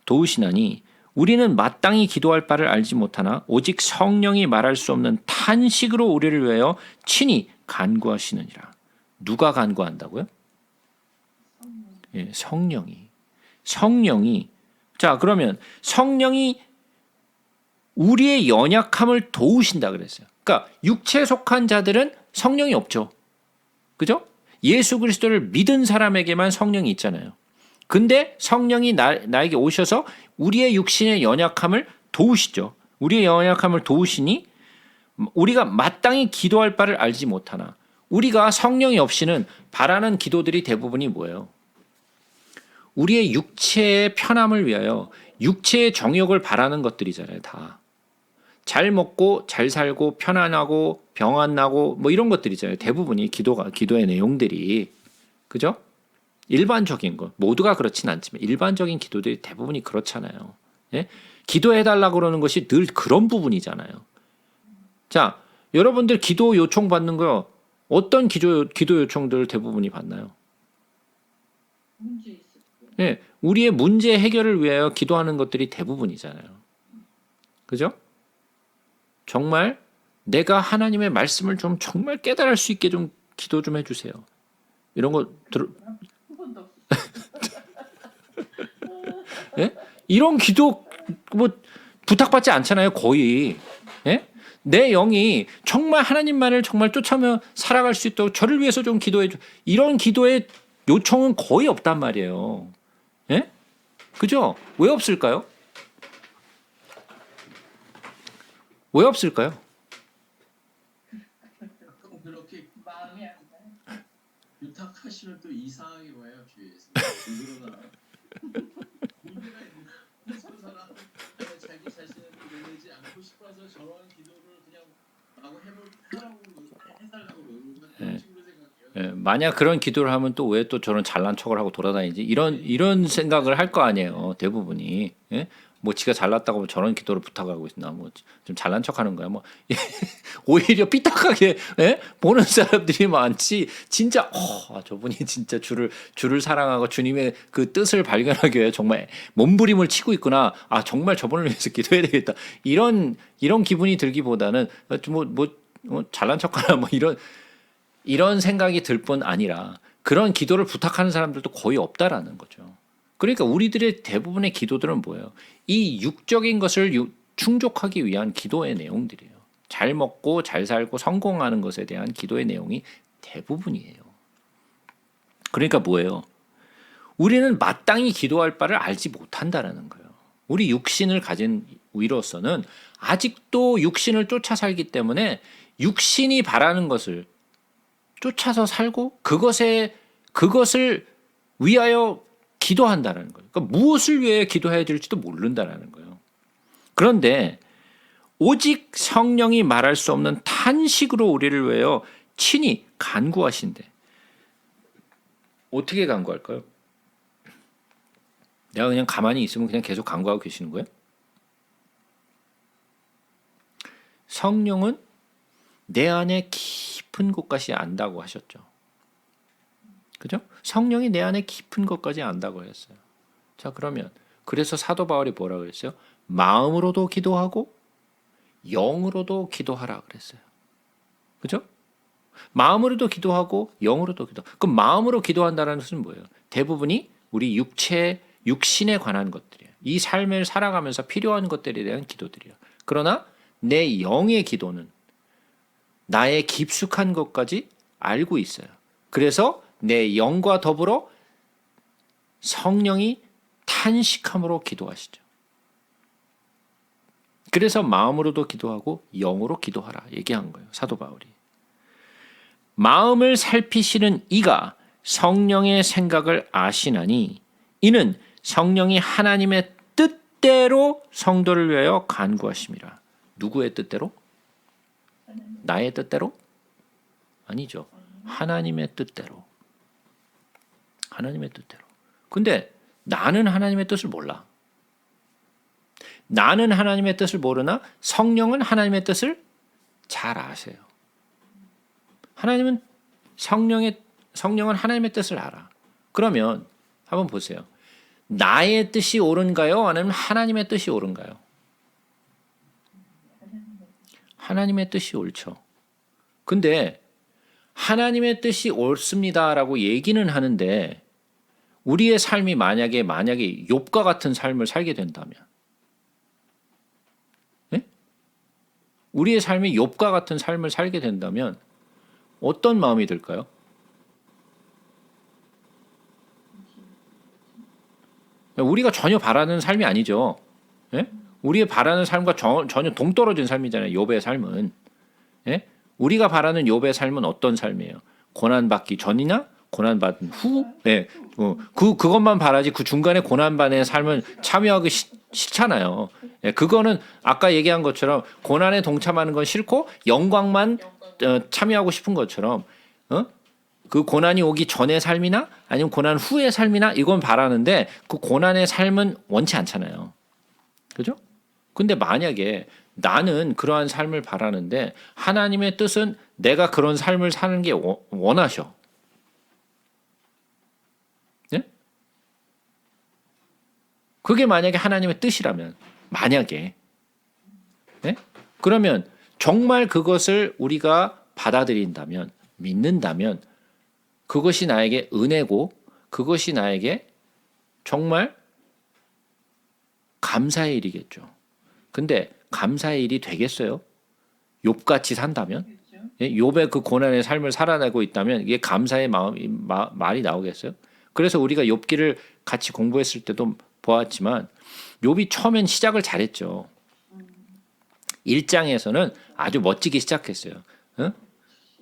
도우시나니 우리는 마땅히 기도할 바를 알지 못하나 오직 성령이 말할 수 없는 탄식으로 우리를 위하여 친히 간구하시느니라. 누가 간구한다고요? 예, 성령이. 자, 그러면 성령이 우리의 연약함을 도우신다 그랬어요. 그러니까 육체에 속한 자들은 성령이 없죠. 그죠? 예수 그리스도를 믿은 사람에게만 성령이 있잖아요. 근데 성령이 나에게 오셔서 우리의 육신의 연약함을 도우시죠. 우리의 연약함을 도우시니 우리가 마땅히 기도할 바를 알지 못하나, 우리가 성령이 없이는 바라는 기도들이 대부분이 뭐예요? 우리의 육체의 편함을 위하여 육체의 정욕을 바라는 것들이잖아요. 다. 잘 먹고 잘 살고 편안하고 병 안 나고 뭐 이런 것들이잖아요. 대부분이 기도의 내용들이. 그죠? 일반적인 것. 모두가 그렇진 않지만 일반적인 기도들이 대부분이 그렇잖아요. 예? 기도해달라고 그러는 것이 늘 그런 부분이잖아요. 자, 여러분들 기도 요청 받는 거 어떤 기도 요청들을 대부분이 받나요? 문제 있을 거예요. 예, 우리의 문제 해결을 위하여 기도하는 것들이 대부분이잖아요. 그죠? 정말 내가 하나님의 말씀을 좀 정말 깨달을 수 있게 좀 기도 좀 해주세요. 이런 거 한 번도 없어요. 예? 이런 기도 뭐 부탁받지 않잖아요, 거의. 예? 내 영이 정말 하나님만을 정말 쫓아며 살아갈 수 있도록 저를 위해서 좀 기도해 줘. 이런 기도의 요청은 거의 없단 말이에요. 예? 그죠? 왜 없을까요? 왜 없을까요? 가끔 그렇게 마음이 안 가요. 부탁하시면 또 이상하게 와요 주위에서. 그러나 문제가 있는 서로 사람 자기 자신을 내내지 않고 싶어서 저런 기도를 그냥 마구 해달라고 그러는 친구 생각해요. 예, 만약 그런 기도를 하면 또 왜 또 저런 잘난 척을 하고 돌아다니지? 이런 생각을 할 거 아니에요. 대부분이. 예? 뭐 지가 잘났다고 뭐 저런 기도를 부탁하고 있나 뭐 좀 잘난 척하는 거야. 뭐 오히려 삐딱하게 예? 보는 사람들이 많지. 진짜 저분이 진짜 주를 사랑하고 주님의 그 뜻을 발견하기 위해 정말 몸부림을 치고 있구나. 아 정말 저분을 위해서 기도해야 되겠다. 이런 기분이 들기보다는 잘난 척하나 뭐 이런 생각이 들 뿐 아니라 그런 기도를 부탁하는 사람들도 거의 없다라는 거죠. 그러니까 우리들의 대부분의 기도들은 뭐예요? 이 육적인 것을 충족하기 위한 기도의 내용들이에요. 잘 먹고 잘 살고 성공하는 것에 대한 기도의 내용이 대부분이에요. 그러니까 뭐예요? 우리는 마땅히 기도할 바를 알지 못한다라는 거예요. 우리 육신을 가진 우리로서는 아직도 육신을 쫓아 살기 때문에 육신이 바라는 것을 쫓아서 살고 그것을 위하여 기도한다는 거예요. 그러니까 무엇을 위해 기도해야 될지도 모른다는 거예요. 그런데 오직 성령이 말할 수 없는 탄식으로 우리를 위하여 친히 간구하신대. 어떻게 간구할까요? 내가 그냥 가만히 있으면 그냥 계속 간구하고 계시는 거예요? 성령은 내 안에 깊은 곳까지 안다고 하셨죠. 그죠? 성령이 내 안에 깊은 것까지 안다고 했어요. 자, 그러면 그래서 사도 바울이 뭐라고 그랬어요? 마음으로도 기도하고 영으로도 기도하라 그랬어요. 그죠? 마음으로도 기도하고 영으로도 기도. 그럼 마음으로 기도한다는 것은 뭐예요? 대부분이 우리 육신에 관한 것들이에요. 이 삶을 살아가면서 필요한 것들에 대한 기도들이에요. 그러나 내 영의 기도는 나의 깊숙한 것까지 알고 있어요. 그래서 내 영과 더불어 성령이 탄식함으로 기도하시죠. 그래서 마음으로도 기도하고 영으로 기도하라 얘기한 거예요. 사도 바울이. 마음을 살피시는 이가 성령의 생각을 아시나니 이는 성령이 하나님의 뜻대로 성도를 위하여 간구하심이라. 누구의 뜻대로? 나의 뜻대로? 아니죠. 하나님의 뜻대로. 하나님의 뜻대로. 근데 나는 하나님의 뜻을 몰라. 나는 하나님의 뜻을 모르나 성령은 하나님의 뜻을 잘 아세요. 성령은 하나님의 뜻을 알아. 그러면 한번 보세요. 나의 뜻이 옳은가요? 아니면 하나님의 뜻이 옳은가요? 하나님의 뜻이 옳죠. 근데 하나님의 뜻이 옳습니다라고 얘기는 하는데 우리의 삶이 만약에 욥과 같은 삶을 살게 된다면, 네? 우리의 삶이 욥과 같은 삶을 살게 된다면 어떤 마음이 들까요? 우리가 전혀 바라는 삶이 아니죠. 예? 우리의 바라는 삶과 전혀 동떨어진 삶이잖아요. 욥의 삶은. 예? 우리가 바라는 욥의 삶은 어떤 삶이에요? 고난받기 전이나 고난받은 후? 예. 그것만 바라지 그 중간에 고난받는 삶은 참여하기 싫잖아요. 예. 그거는 아까 얘기한 것처럼 고난에 동참하는 건 싫고 영광만 참여하고 싶은 것처럼 그 고난이 오기 전의 삶이나 아니면 고난 후의 삶이나 이건 바라는데 그 고난의 삶은 원치 않잖아요. 그죠? 근데 만약에 나는 그러한 삶을 바라는데 하나님의 뜻은 내가 그런 삶을 사는 게 원하셔. 네? 그게 만약에 하나님의 뜻이라면 만약에 네? 그러면 정말 그것을 우리가 받아들인다면 믿는다면 그것이 나에게 은혜고 그것이 나에게 정말 감사의 일이겠죠. 근데 감사의 일이 되겠어요? 욥같이 산다면? 그렇죠. 예? 욥의 그 고난의 삶을 살아내고 있다면 이게 감사의 말이 나오겠어요? 그래서 우리가 욥기를 같이 공부했을 때도 보았지만 욥이 처음엔 시작을 잘했죠. 1장에서는 아주 멋지게 시작했어요.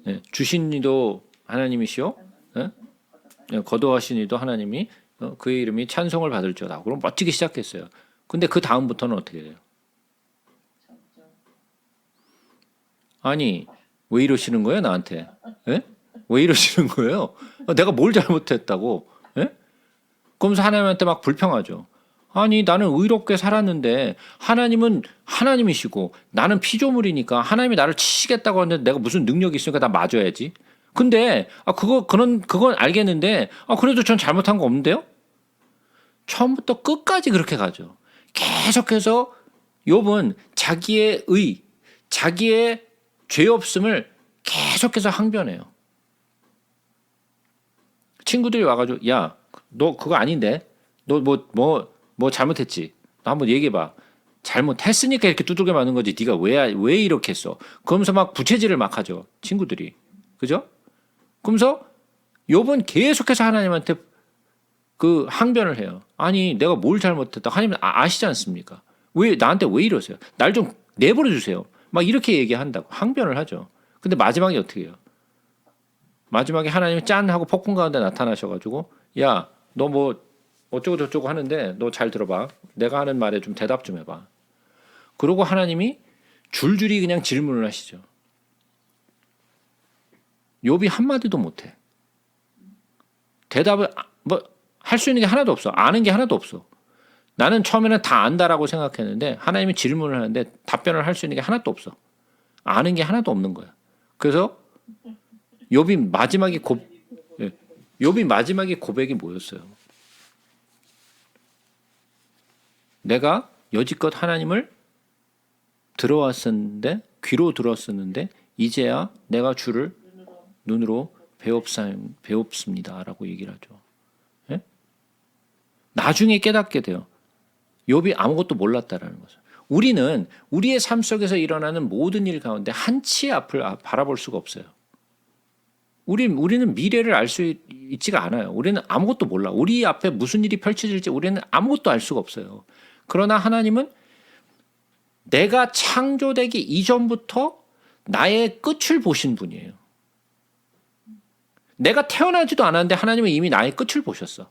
예? 주신 이도 하나님이시오. 예? 거두하신 이도 하나님이 그의 이름이 찬송을 받을지어다. 그럼 멋지게 시작했어요. 근데 그 다음부터는 어떻게 돼요? 아니 왜 이러시는 거예요 나한테? 예? 왜 이러시는 거예요? 내가 뭘 잘못했다고? 예? 그러면서 하나님한테 막 불평하죠. 아니 나는 의롭게 살았는데 하나님은 하나님이시고 나는 피조물이니까 하나님이 나를 치시겠다고 하는데 내가 무슨 능력이 있으니까 나 맞아야지. 근데 그건 알겠는데 그래도 전 잘못한 거 없는데요? 처음부터 끝까지 그렇게 가죠. 계속해서 욥은 자기의 죄 없음을 계속해서 항변해요. 친구들이 와가지고 야, 너 그거 아닌데? 너 뭐 잘못했지? 너 한번 얘기해봐. 잘못했으니까 이렇게 두들겨 맞는 거지. 네가 왜 이렇게 했어? 그러면서 막 부채질을 막 하죠. 친구들이. 그죠? 그러면서 욥은 계속해서 하나님한테 그 항변을 해요. 아니 내가 뭘 잘못했다. 하나님은 아시지 않습니까? 나한테 왜 이러세요? 날 좀 내버려 주세요. 막 이렇게 얘기한다고 항변을 하죠. 근데 마지막에 어떻게 해요? 마지막에 하나님이 짠 하고 폭풍 가운데 나타나셔가지고 야 너 뭐 어쩌고 저쩌고 하는데 너 잘 들어봐. 내가 하는 말에 좀 대답 좀 해봐. 그러고 하나님이 줄줄이 그냥 질문을 하시죠. 욥이 한마디도 못해. 대답을 할 수 있는 게 하나도 없어. 아는 게 하나도 없어. 나는 처음에는 다 안다라고 생각했는데 하나님이 질문을 하는데 답변을 할 수 있는 게 하나도 없어. 아는 게 하나도 없는 거야. 그래서 욥이 마지막에 고백이 뭐였어요? 내가 여지껏 하나님을 귀로 들었었는데 이제야 내가 주를 눈으로 배웁습니다라고 얘기를 하죠. 예? 나중에 깨닫게 돼요. 욥이 아무것도 몰랐다라는 거죠. 우리는 우리의 삶 속에서 일어나는 모든 일 가운데 한치의 앞을 바라볼 수가 없어요. 우리는 미래를 알 수 있지가 않아요. 우리는 아무것도 몰라. 우리 앞에 무슨 일이 펼쳐질지 우리는 아무것도 알 수가 없어요. 그러나 하나님은 내가 창조되기 이전부터 나의 끝을 보신 분이에요. 내가 태어나지도 않았는데 하나님은 이미 나의 끝을 보셨어.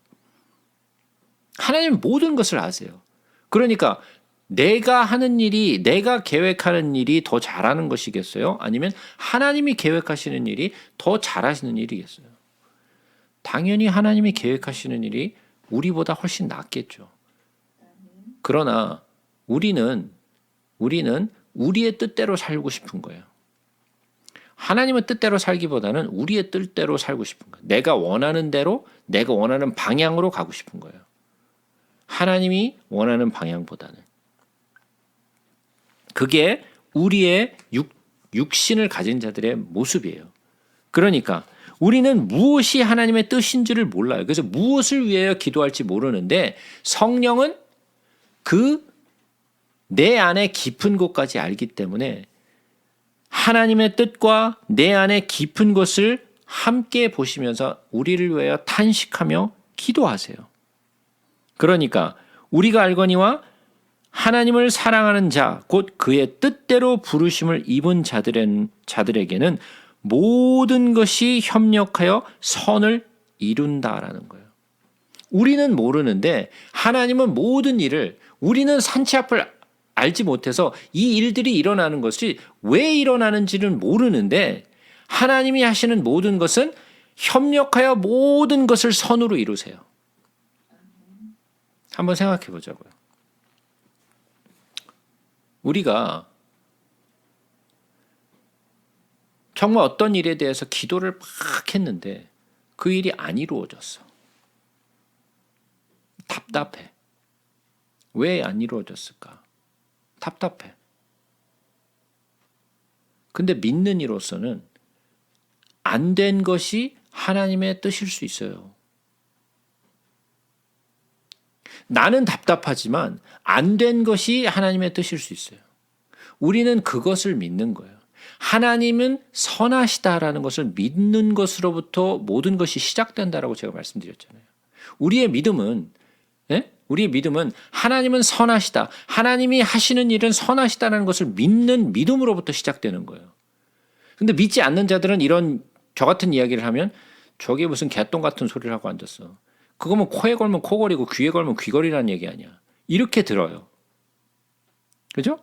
하나님은 모든 것을 아세요. 그러니까 내가 하는 일이, 내가 계획하는 일이 더 잘하는 것이겠어요? 아니면 하나님이 계획하시는 일이 더 잘하시는 일이겠어요? 당연히 하나님이 계획하시는 일이 우리보다 훨씬 낫겠죠. 그러나 우리는 우리의 뜻대로 살고 싶은 거예요. 하나님의 뜻대로 살기보다는 우리의 뜻대로 살고 싶은 거예요. 내가 원하는 대로, 내가 원하는 방향으로 가고 싶은 거예요. 하나님이 원하는 방향보다는. 그게 우리의 육신을 가진 자들의 모습이에요. 그러니까 우리는 무엇이 하나님의 뜻인지를 몰라요. 그래서 무엇을 위하여 기도할지 모르는데 성령은 내 안에 깊은 곳까지 알기 때문에 하나님의 뜻과 내 안에 깊은 곳을 함께 보시면서 우리를 위하여 탄식하며 기도하세요. 그러니까 우리가 알거니와 하나님을 사랑하는 자, 곧 그의 뜻대로 부르심을 입은 자들에게는 모든 것이 협력하여 선을 이룬다라는 거예요. 우리는 모르는데 하나님은 모든 일을, 우리는 산치 앞을 알지 못해서 이 일들이 일어나는 것이 왜 일어나는지는 모르는데 하나님이 하시는 모든 것은 협력하여 모든 것을 선으로 이루세요. 한번 생각해 보자고요. 우리가 정말 어떤 일에 대해서 기도를 막 했는데 그 일이 안 이루어졌어. 답답해. 왜 안 이루어졌을까? 답답해. 근데 믿는 이로서는 안 된 것이 하나님의 뜻일 수 있어요. 나는 답답하지만 안 된 것이 하나님의 뜻일 수 있어요. 우리는 그것을 믿는 거예요. 하나님은 선하시다라는 것을 믿는 것으로부터 모든 것이 시작된다라고 제가 말씀드렸잖아요. 우리의 믿음은 하나님은 선하시다. 하나님이 하시는 일은 선하시다라는 것을 믿는 믿음으로부터 시작되는 거예요. 근데 믿지 않는 자들은 저 같은 이야기를 하면 저게 무슨 개똥 같은 소리를 하고 앉았어. 그거면 코에 걸면 코걸이고 귀에 걸면 귀걸이라는 얘기 아니야. 이렇게 들어요. 그죠?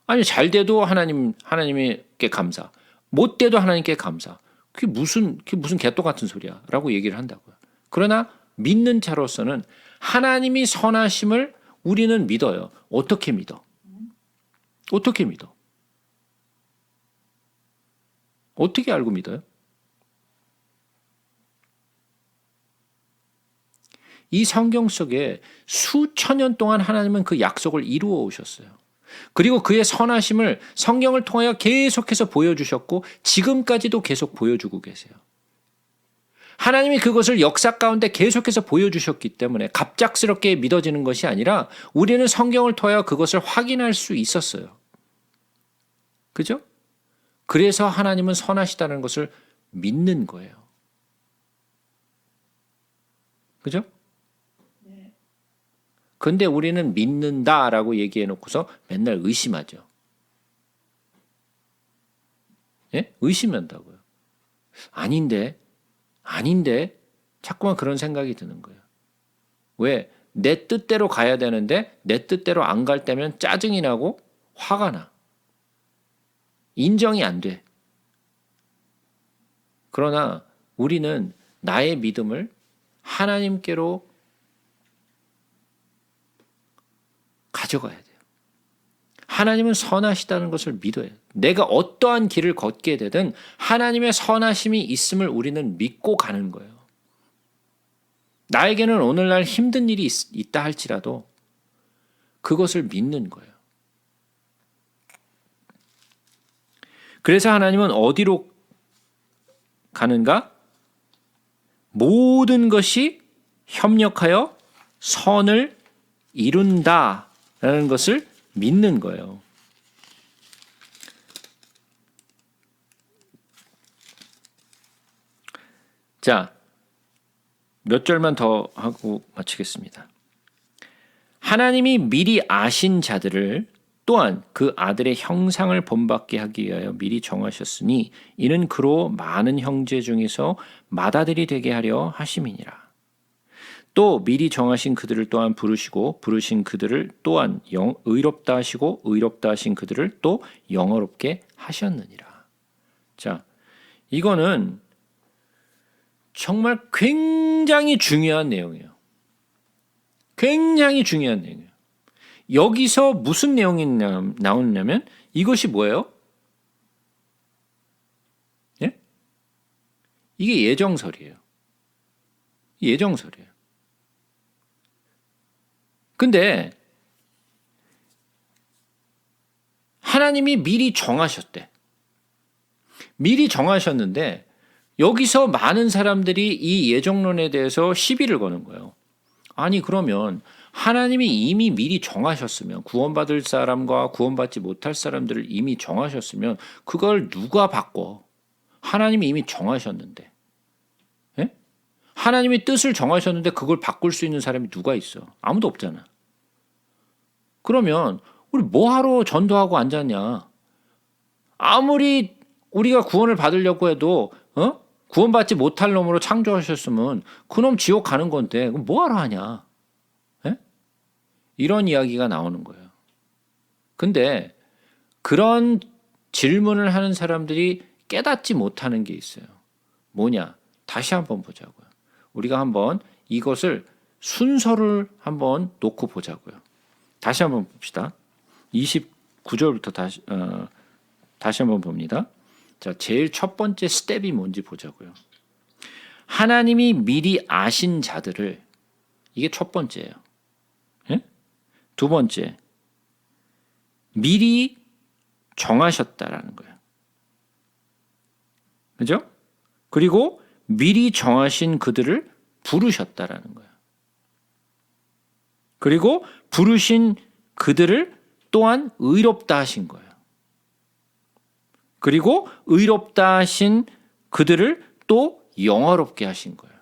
아니 잘 돼도 하나님께 감사. 못 돼도 하나님께 감사. 그게 무슨 개똥 같은 소리야 라고 얘기를 한다고요. 그러나 믿는 자로서는 하나님이 선하심을 우리는 믿어요. 어떻게 믿어? 어떻게 믿어? 어떻게 알고 믿어요? 이 성경 속에 수천 년 동안 하나님은 그 약속을 이루어 오셨어요. 그리고 그의 선하심을 성경을 통하여 계속해서 보여주셨고 지금까지도 계속 보여주고 계세요. 하나님이 그것을 역사 가운데 계속해서 보여주셨기 때문에 갑작스럽게 믿어지는 것이 아니라 우리는 성경을 통하여 그것을 확인할 수 있었어요. 그죠? 그래서 하나님은 선하시다는 것을 믿는 거예요. 그죠? 근데 우리는 믿는다라고 얘기해 놓고서 맨날 의심하죠. 예? 의심한다고요. 아닌데 자꾸만 그런 생각이 드는 거예요. 왜? 내 뜻대로 가야 되는데 내 뜻대로 안 갈 때면 짜증이 나고 화가 나. 인정이 안 돼. 그러나 우리는 나의 믿음을 하나님께로 가져가야 돼요. 하나님은 선하시다는 것을 믿어야 돼요. 내가 어떠한 길을 걷게 되든 하나님의 선하심이 있음을 우리는 믿고 가는 거예요. 나에게는 오늘날 힘든 일이 있다 할지라도 그것을 믿는 거예요. 그래서 하나님은 어디로 가는가? 모든 것이 협력하여 선을 이룬다라는 것을 믿는 거예요. 자, 몇 절만 더 하고 마치겠습니다. 하나님이 미리 아신 자들을 또한 그 아들의 형상을 본받게 하기 위하여 미리 정하셨으니 이는 그로 많은 형제 중에서 맏아들이 되게 하려 하심이니라. 또 미리 정하신 그들을 또한 부르시고 부르신 그들을 또한 의롭다 하시고 의롭다 하신 그들을 또 영어롭게 하셨느니라. 자, 이거는 정말 굉장히 중요한 내용이에요. 굉장히 중요한 내용이에요. 여기서 무슨 내용이 나오냐면 이것이 뭐예요? 예? 이게 예정설이에요. 예정설이에요. 근데 하나님이 미리 정하셨대. 미리 정하셨는데 여기서 많은 사람들이 이 예정론에 대해서 시비를 거는 거예요. 아니 그러면 하나님이 이미 미리 정하셨으면 구원받을 사람과 구원받지 못할 사람들을 이미 정하셨으면 그걸 누가 바꿔? 하나님이 이미 정하셨는데. 예? 하나님이 뜻을 정하셨는데 그걸 바꿀 수 있는 사람이 누가 있어? 아무도 없잖아. 그러면 우리 뭐하러 전도하고 앉았냐? 아무리 우리가 구원을 받으려고 해도 구원받지 못할 놈으로 창조하셨으면 그놈 지옥 가는 건데 그럼 뭐하러 하냐? 예? 이런 이야기가 나오는 거예요. 근데 그런 질문을 하는 사람들이 깨닫지 못하는 게 있어요. 뭐냐? 다시 한번 보자고요. 우리가 한번 이것을 순서를 한번 놓고 보자고요. 다시 한번 봅시다. 29절부터 다시 한번 봅니다. 자, 제일 첫 번째 스텝이 뭔지 보자고요. 하나님이 미리 아신 자들을, 이게 첫 번째예요. 예? 두 번째, 미리 정하셨다라는 거예요. 그죠? 그리고 미리 정하신 그들을 부르셨다라는 거예요. 그리고 부르신 그들을 또한 의롭다 하신 거예요. 그리고 의롭다 하신 그들을 또 영화롭게 하신 거예요.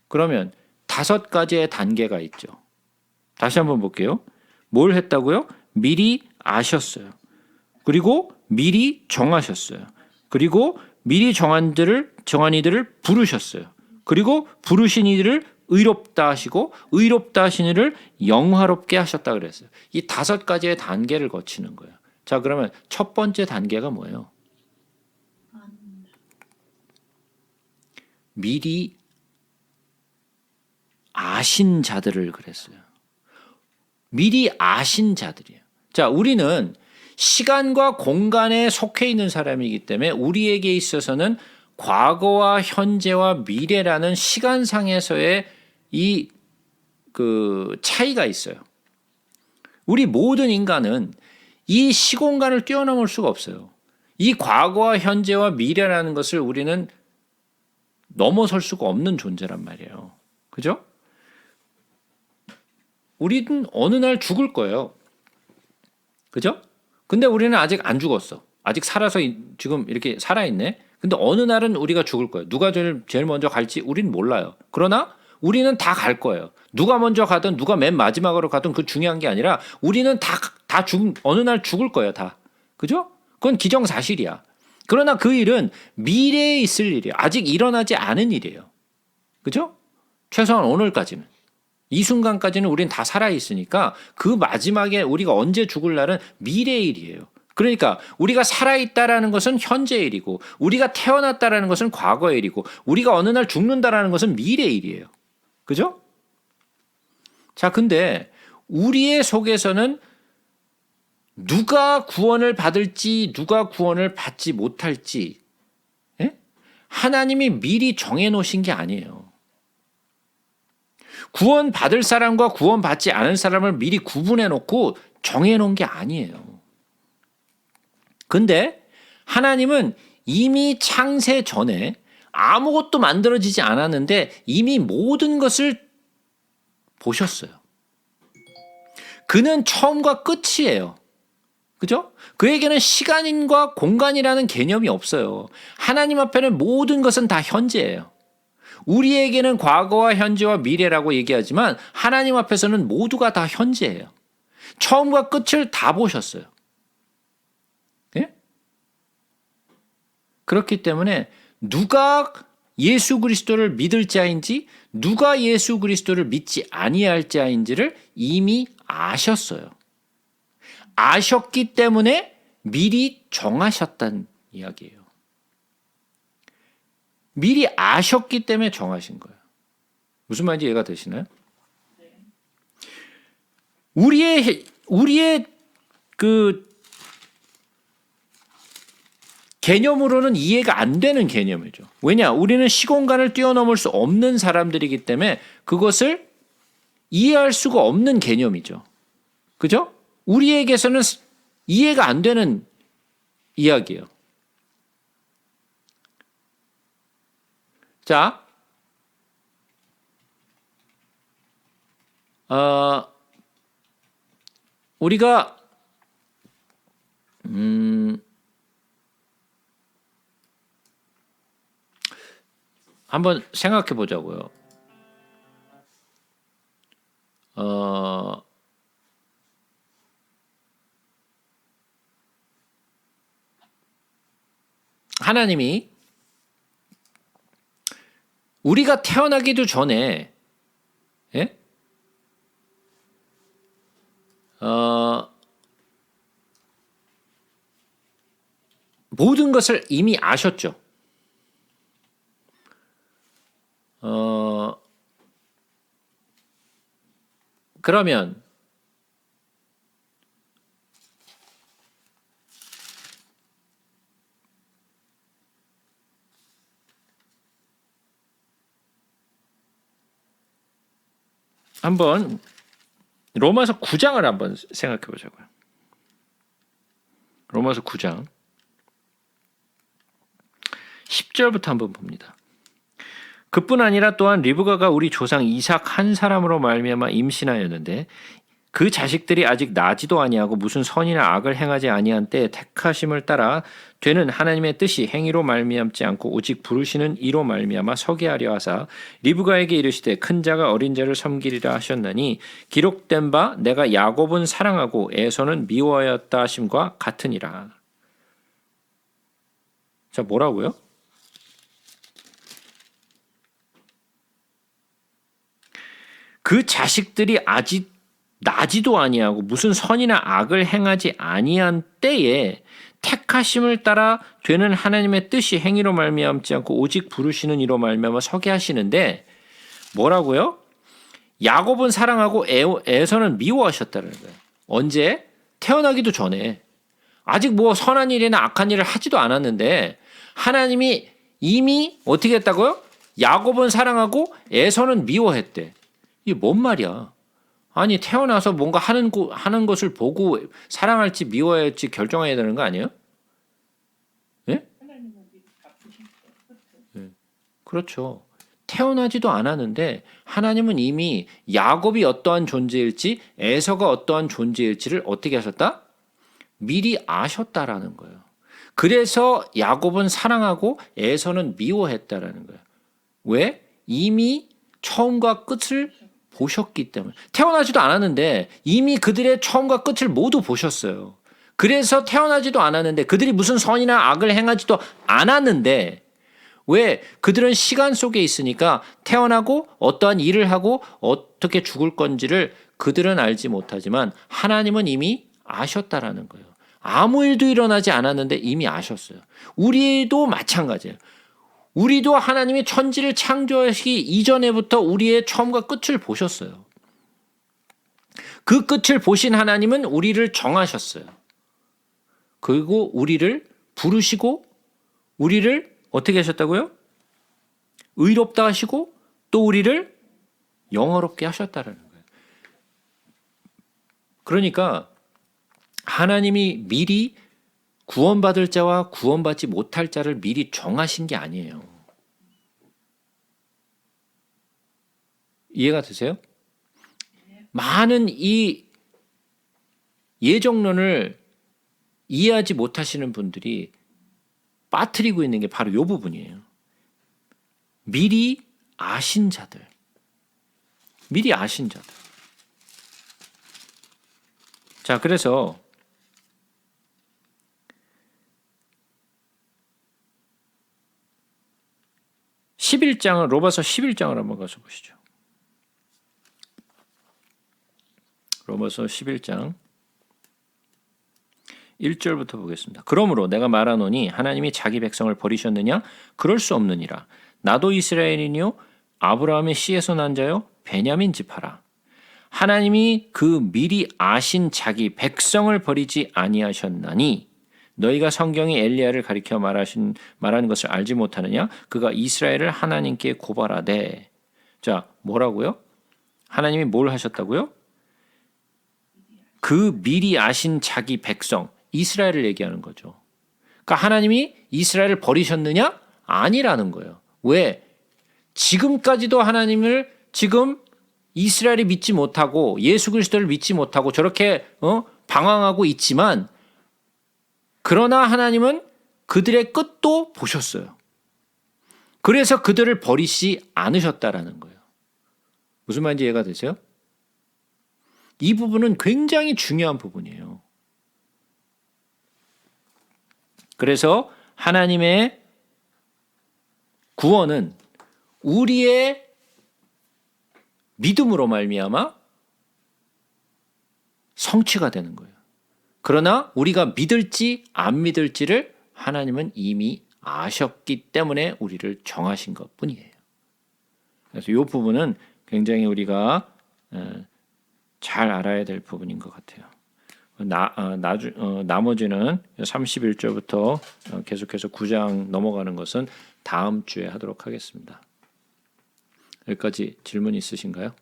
그러면 5가지의 단계가 있죠. 다시 한번 볼게요. 뭘 했다고요? 미리 아셨어요. 그리고 미리 정하셨어요. 그리고 미리 정한 이들을 부르셨어요. 그리고 부르신 이들을 의롭다 하시고 의롭다 하신 이를 영화롭게 하셨다 그랬어요. 이 5가지의 단계를 거치는 거예요. 자, 그러면 첫 번째 단계가 뭐예요? 미리 아신 자들을 그랬어요. 미리 아신 자들이에요. 자, 우리는 시간과 공간에 속해 있는 사람이기 때문에 우리에게 있어서는 과거와 현재와 미래라는 시간상에서의 이 차이가 있어요. 우리 모든 인간은 이 시공간을 뛰어넘을 수가 없어요. 이 과거와 현재와 미래라는 것을 우리는 넘어설 수가 없는 존재란 말이에요. 그죠? 우리는 어느 날 죽을 거예요. 그죠? 근데 우리는 아직 안 죽었어. 아직 살아서 지금 이렇게 살아있네. 근데 어느 날은 우리가 죽을 거예요. 누가 제일 먼저 갈지 우리는 몰라요. 그러나 우리는 다 갈 거예요. 누가 먼저 가든 누가 맨 마지막으로 가든 그 중요한 게 아니라 우리는 어느 날 죽을 거예요. 다. 그죠? 그건 기정사실이야. 그러나 그 일은 미래에 있을 일이에요. 아직 일어나지 않은 일이에요. 그죠? 최소한 오늘까지는. 이 순간까지는 우린 다 살아있으니까 그 마지막에 우리가 언제 죽을 날은 미래의 일이에요. 그러니까 우리가 살아있다라는 것은 현재의 일이고 우리가 태어났다라는 것은 과거의 일이고 우리가 어느 날 죽는다라는 것은 미래의 일이에요. 그죠? 자, 근데 우리의 속에서는 누가 구원을 받을지 누가 구원을 받지 못할지 하나님이 미리 정해놓으신 게 아니에요. 구원 받을 사람과 구원 받지 않을 사람을 미리 구분해 놓고 정해 놓은 게 아니에요. 근데 하나님은 이미 창세 전에 아무것도 만들어지지 않았는데 이미 모든 것을 보셨어요. 그는 처음과 끝이에요. 그죠? 그에게는 시간과 공간이라는 개념이 없어요. 하나님 앞에는 모든 것은 다 현재예요. 우리에게는 과거와 현재와 미래라고 얘기하지만 하나님 앞에서는 모두가 다 현재예요. 처음과 끝을 다 보셨어요. 네? 그렇기 때문에 누가 예수 그리스도를 믿을 자인지 누가 예수 그리스도를 믿지 아니할 자인지를 이미 아셨어요. 아셨기 때문에 미리 정하셨다는 이야기예요. 미리 아셨기 때문에 정하신 거예요. 무슨 말인지 이해가 되시나요? 우리의 그 개념으로는 이해가 안 되는 개념이죠. 왜냐? 우리는 시공간을 뛰어넘을 수 없는 사람들이기 때문에 그것을 이해할 수가 없는 개념이죠. 그죠? 우리에게서는 이해가 안 되는 이야기예요. 자, 우리가 한번 생각해 보자고요. 하나님이 우리가 태어나기도 전에 예? 모든 것을 이미 아셨죠. 그러면 한번 로마서 9장을 한번 생각해 보자고요. 로마서 9장 10절부터 한번 봅니다. 그뿐 아니라 또한 리브가가 우리 조상 이삭 한 사람으로 말미암아 임신하였는데 그 자식들이 아직 나지도 아니하고 무슨 선이나 악을 행하지 아니한 때에 택하심을 따라 되는 하나님의 뜻이 행위로 말미암지 않고 오직 부르시는 이로 말미암아 서게 하려 하사 리브가에게 이르시되 큰 자가 어린 자를 섬기리라 하셨나니 기록된 바 내가 야곱은 사랑하고 에서는 미워하였다 하심과 같으니라. 자, 뭐라고요? 그 자식들이 아직 나지도 아니하고 무슨 선이나 악을 행하지 아니한 때에 택하심을 따라 되는 하나님의 뜻이 행위로 말미암지 않고 오직 부르시는 이로 말미암아 서게 하시는데 뭐라고요? 야곱은 사랑하고 에서는 미워하셨다는 거예요. 언제? 태어나기도 전에. 아직 뭐 선한 일이나 악한 일을 하지도 않았는데 하나님이 이미 어떻게 했다고요? 야곱은 사랑하고 에서는 미워했대. 이게 뭔 말이야? 아니 태어나서 뭔가 하는 것을 보고 사랑할지 미워할지 결정해야 되는 거 아니에요? 예? 예. 그렇죠. 태어나지도 않았는데 하나님은 이미 야곱이 어떠한 존재일지 에서가 어떠한 존재일지를 어떻게 하셨다? 미리 아셨다라는 거예요. 그래서 야곱은 사랑하고 에서는 미워했다라는 거예요. 왜? 이미 처음과 끝을 보셨기 때문에. 태어나지도 않았는데 이미 그들의 처음과 끝을 모두 보셨어요. 그래서 태어나지도 않았는데 그들이 무슨 선이나 악을 행하지도 않았는데 왜? 그들은 시간 속에 있으니까 태어나고 어떠한 일을 하고 어떻게 죽을 건지를 그들은 알지 못하지만 하나님은 이미 아셨다라는 거예요. 아무 일도 일어나지 않았는데 이미 아셨어요. 우리도 마찬가지예요. 우리도 하나님이 천지를 창조하시기 이전에부터 우리의 처음과 끝을 보셨어요. 그 끝을 보신 하나님은 우리를 정하셨어요. 그리고 우리를 부르시고 우리를 어떻게 하셨다고요? 의롭다 하시고 또 우리를 영화롭게 하셨다는 거예요. 그러니까 하나님이 미리 구원받을 자와 구원받지 못할 자를 미리 정하신 게 아니에요. 이해가 되세요? 많은 이 예정론을 이해하지 못하시는 분들이 빠뜨리고 있는 게 바로 이 부분이에요. 미리 아신 자들. 미리 아신 자들. 자, 그래서 로마서 11장을 한번 가서 보시죠. 로마서 11장 1절부터 보겠습니다. 그러므로 내가 말하노니 하나님이 자기 백성을 버리셨느냐? 그럴 수 없느니라. 나도 이스라엘이니요 아브라함의 씨에서 난 자요 베냐민 지파라. 하나님이 그 미리 아신 자기 백성을 버리지 아니하셨나니 너희가 성경이 엘리야를 가리켜 말하는 것을 알지 못하느냐? 그가 이스라엘을 하나님께 고발하되. 자, 뭐라고요? 하나님이 뭘 하셨다고요? 그 미리 아신 자기 백성, 이스라엘을 얘기하는 거죠. 그러니까 하나님이 이스라엘을 버리셨느냐? 아니라는 거예요. 왜? 지금까지도 하나님을 지금 이스라엘이 믿지 못하고 예수 그리스도를 믿지 못하고 저렇게 방황하고 있지만 그러나 하나님은 그들의 끝도 보셨어요. 그래서 그들을 버리시 않으셨다라는 거예요. 무슨 말인지 이해가 되세요? 이 부분은 굉장히 중요한 부분이에요. 그래서 하나님의 구원은 우리의 믿음으로 말미암아 성취가 되는 거예요. 그러나 우리가 믿을지 안 믿을지를 하나님은 이미 아셨기 때문에 우리를 정하신 것뿐이에요. 그래서 이 부분은 굉장히 우리가 잘 알아야 될 부분인 것 같아요. 나머지는 31절부터 계속해서 9장 넘어가는 것은 다음 주에 하도록 하겠습니다. 여기까지 질문 있으신가요?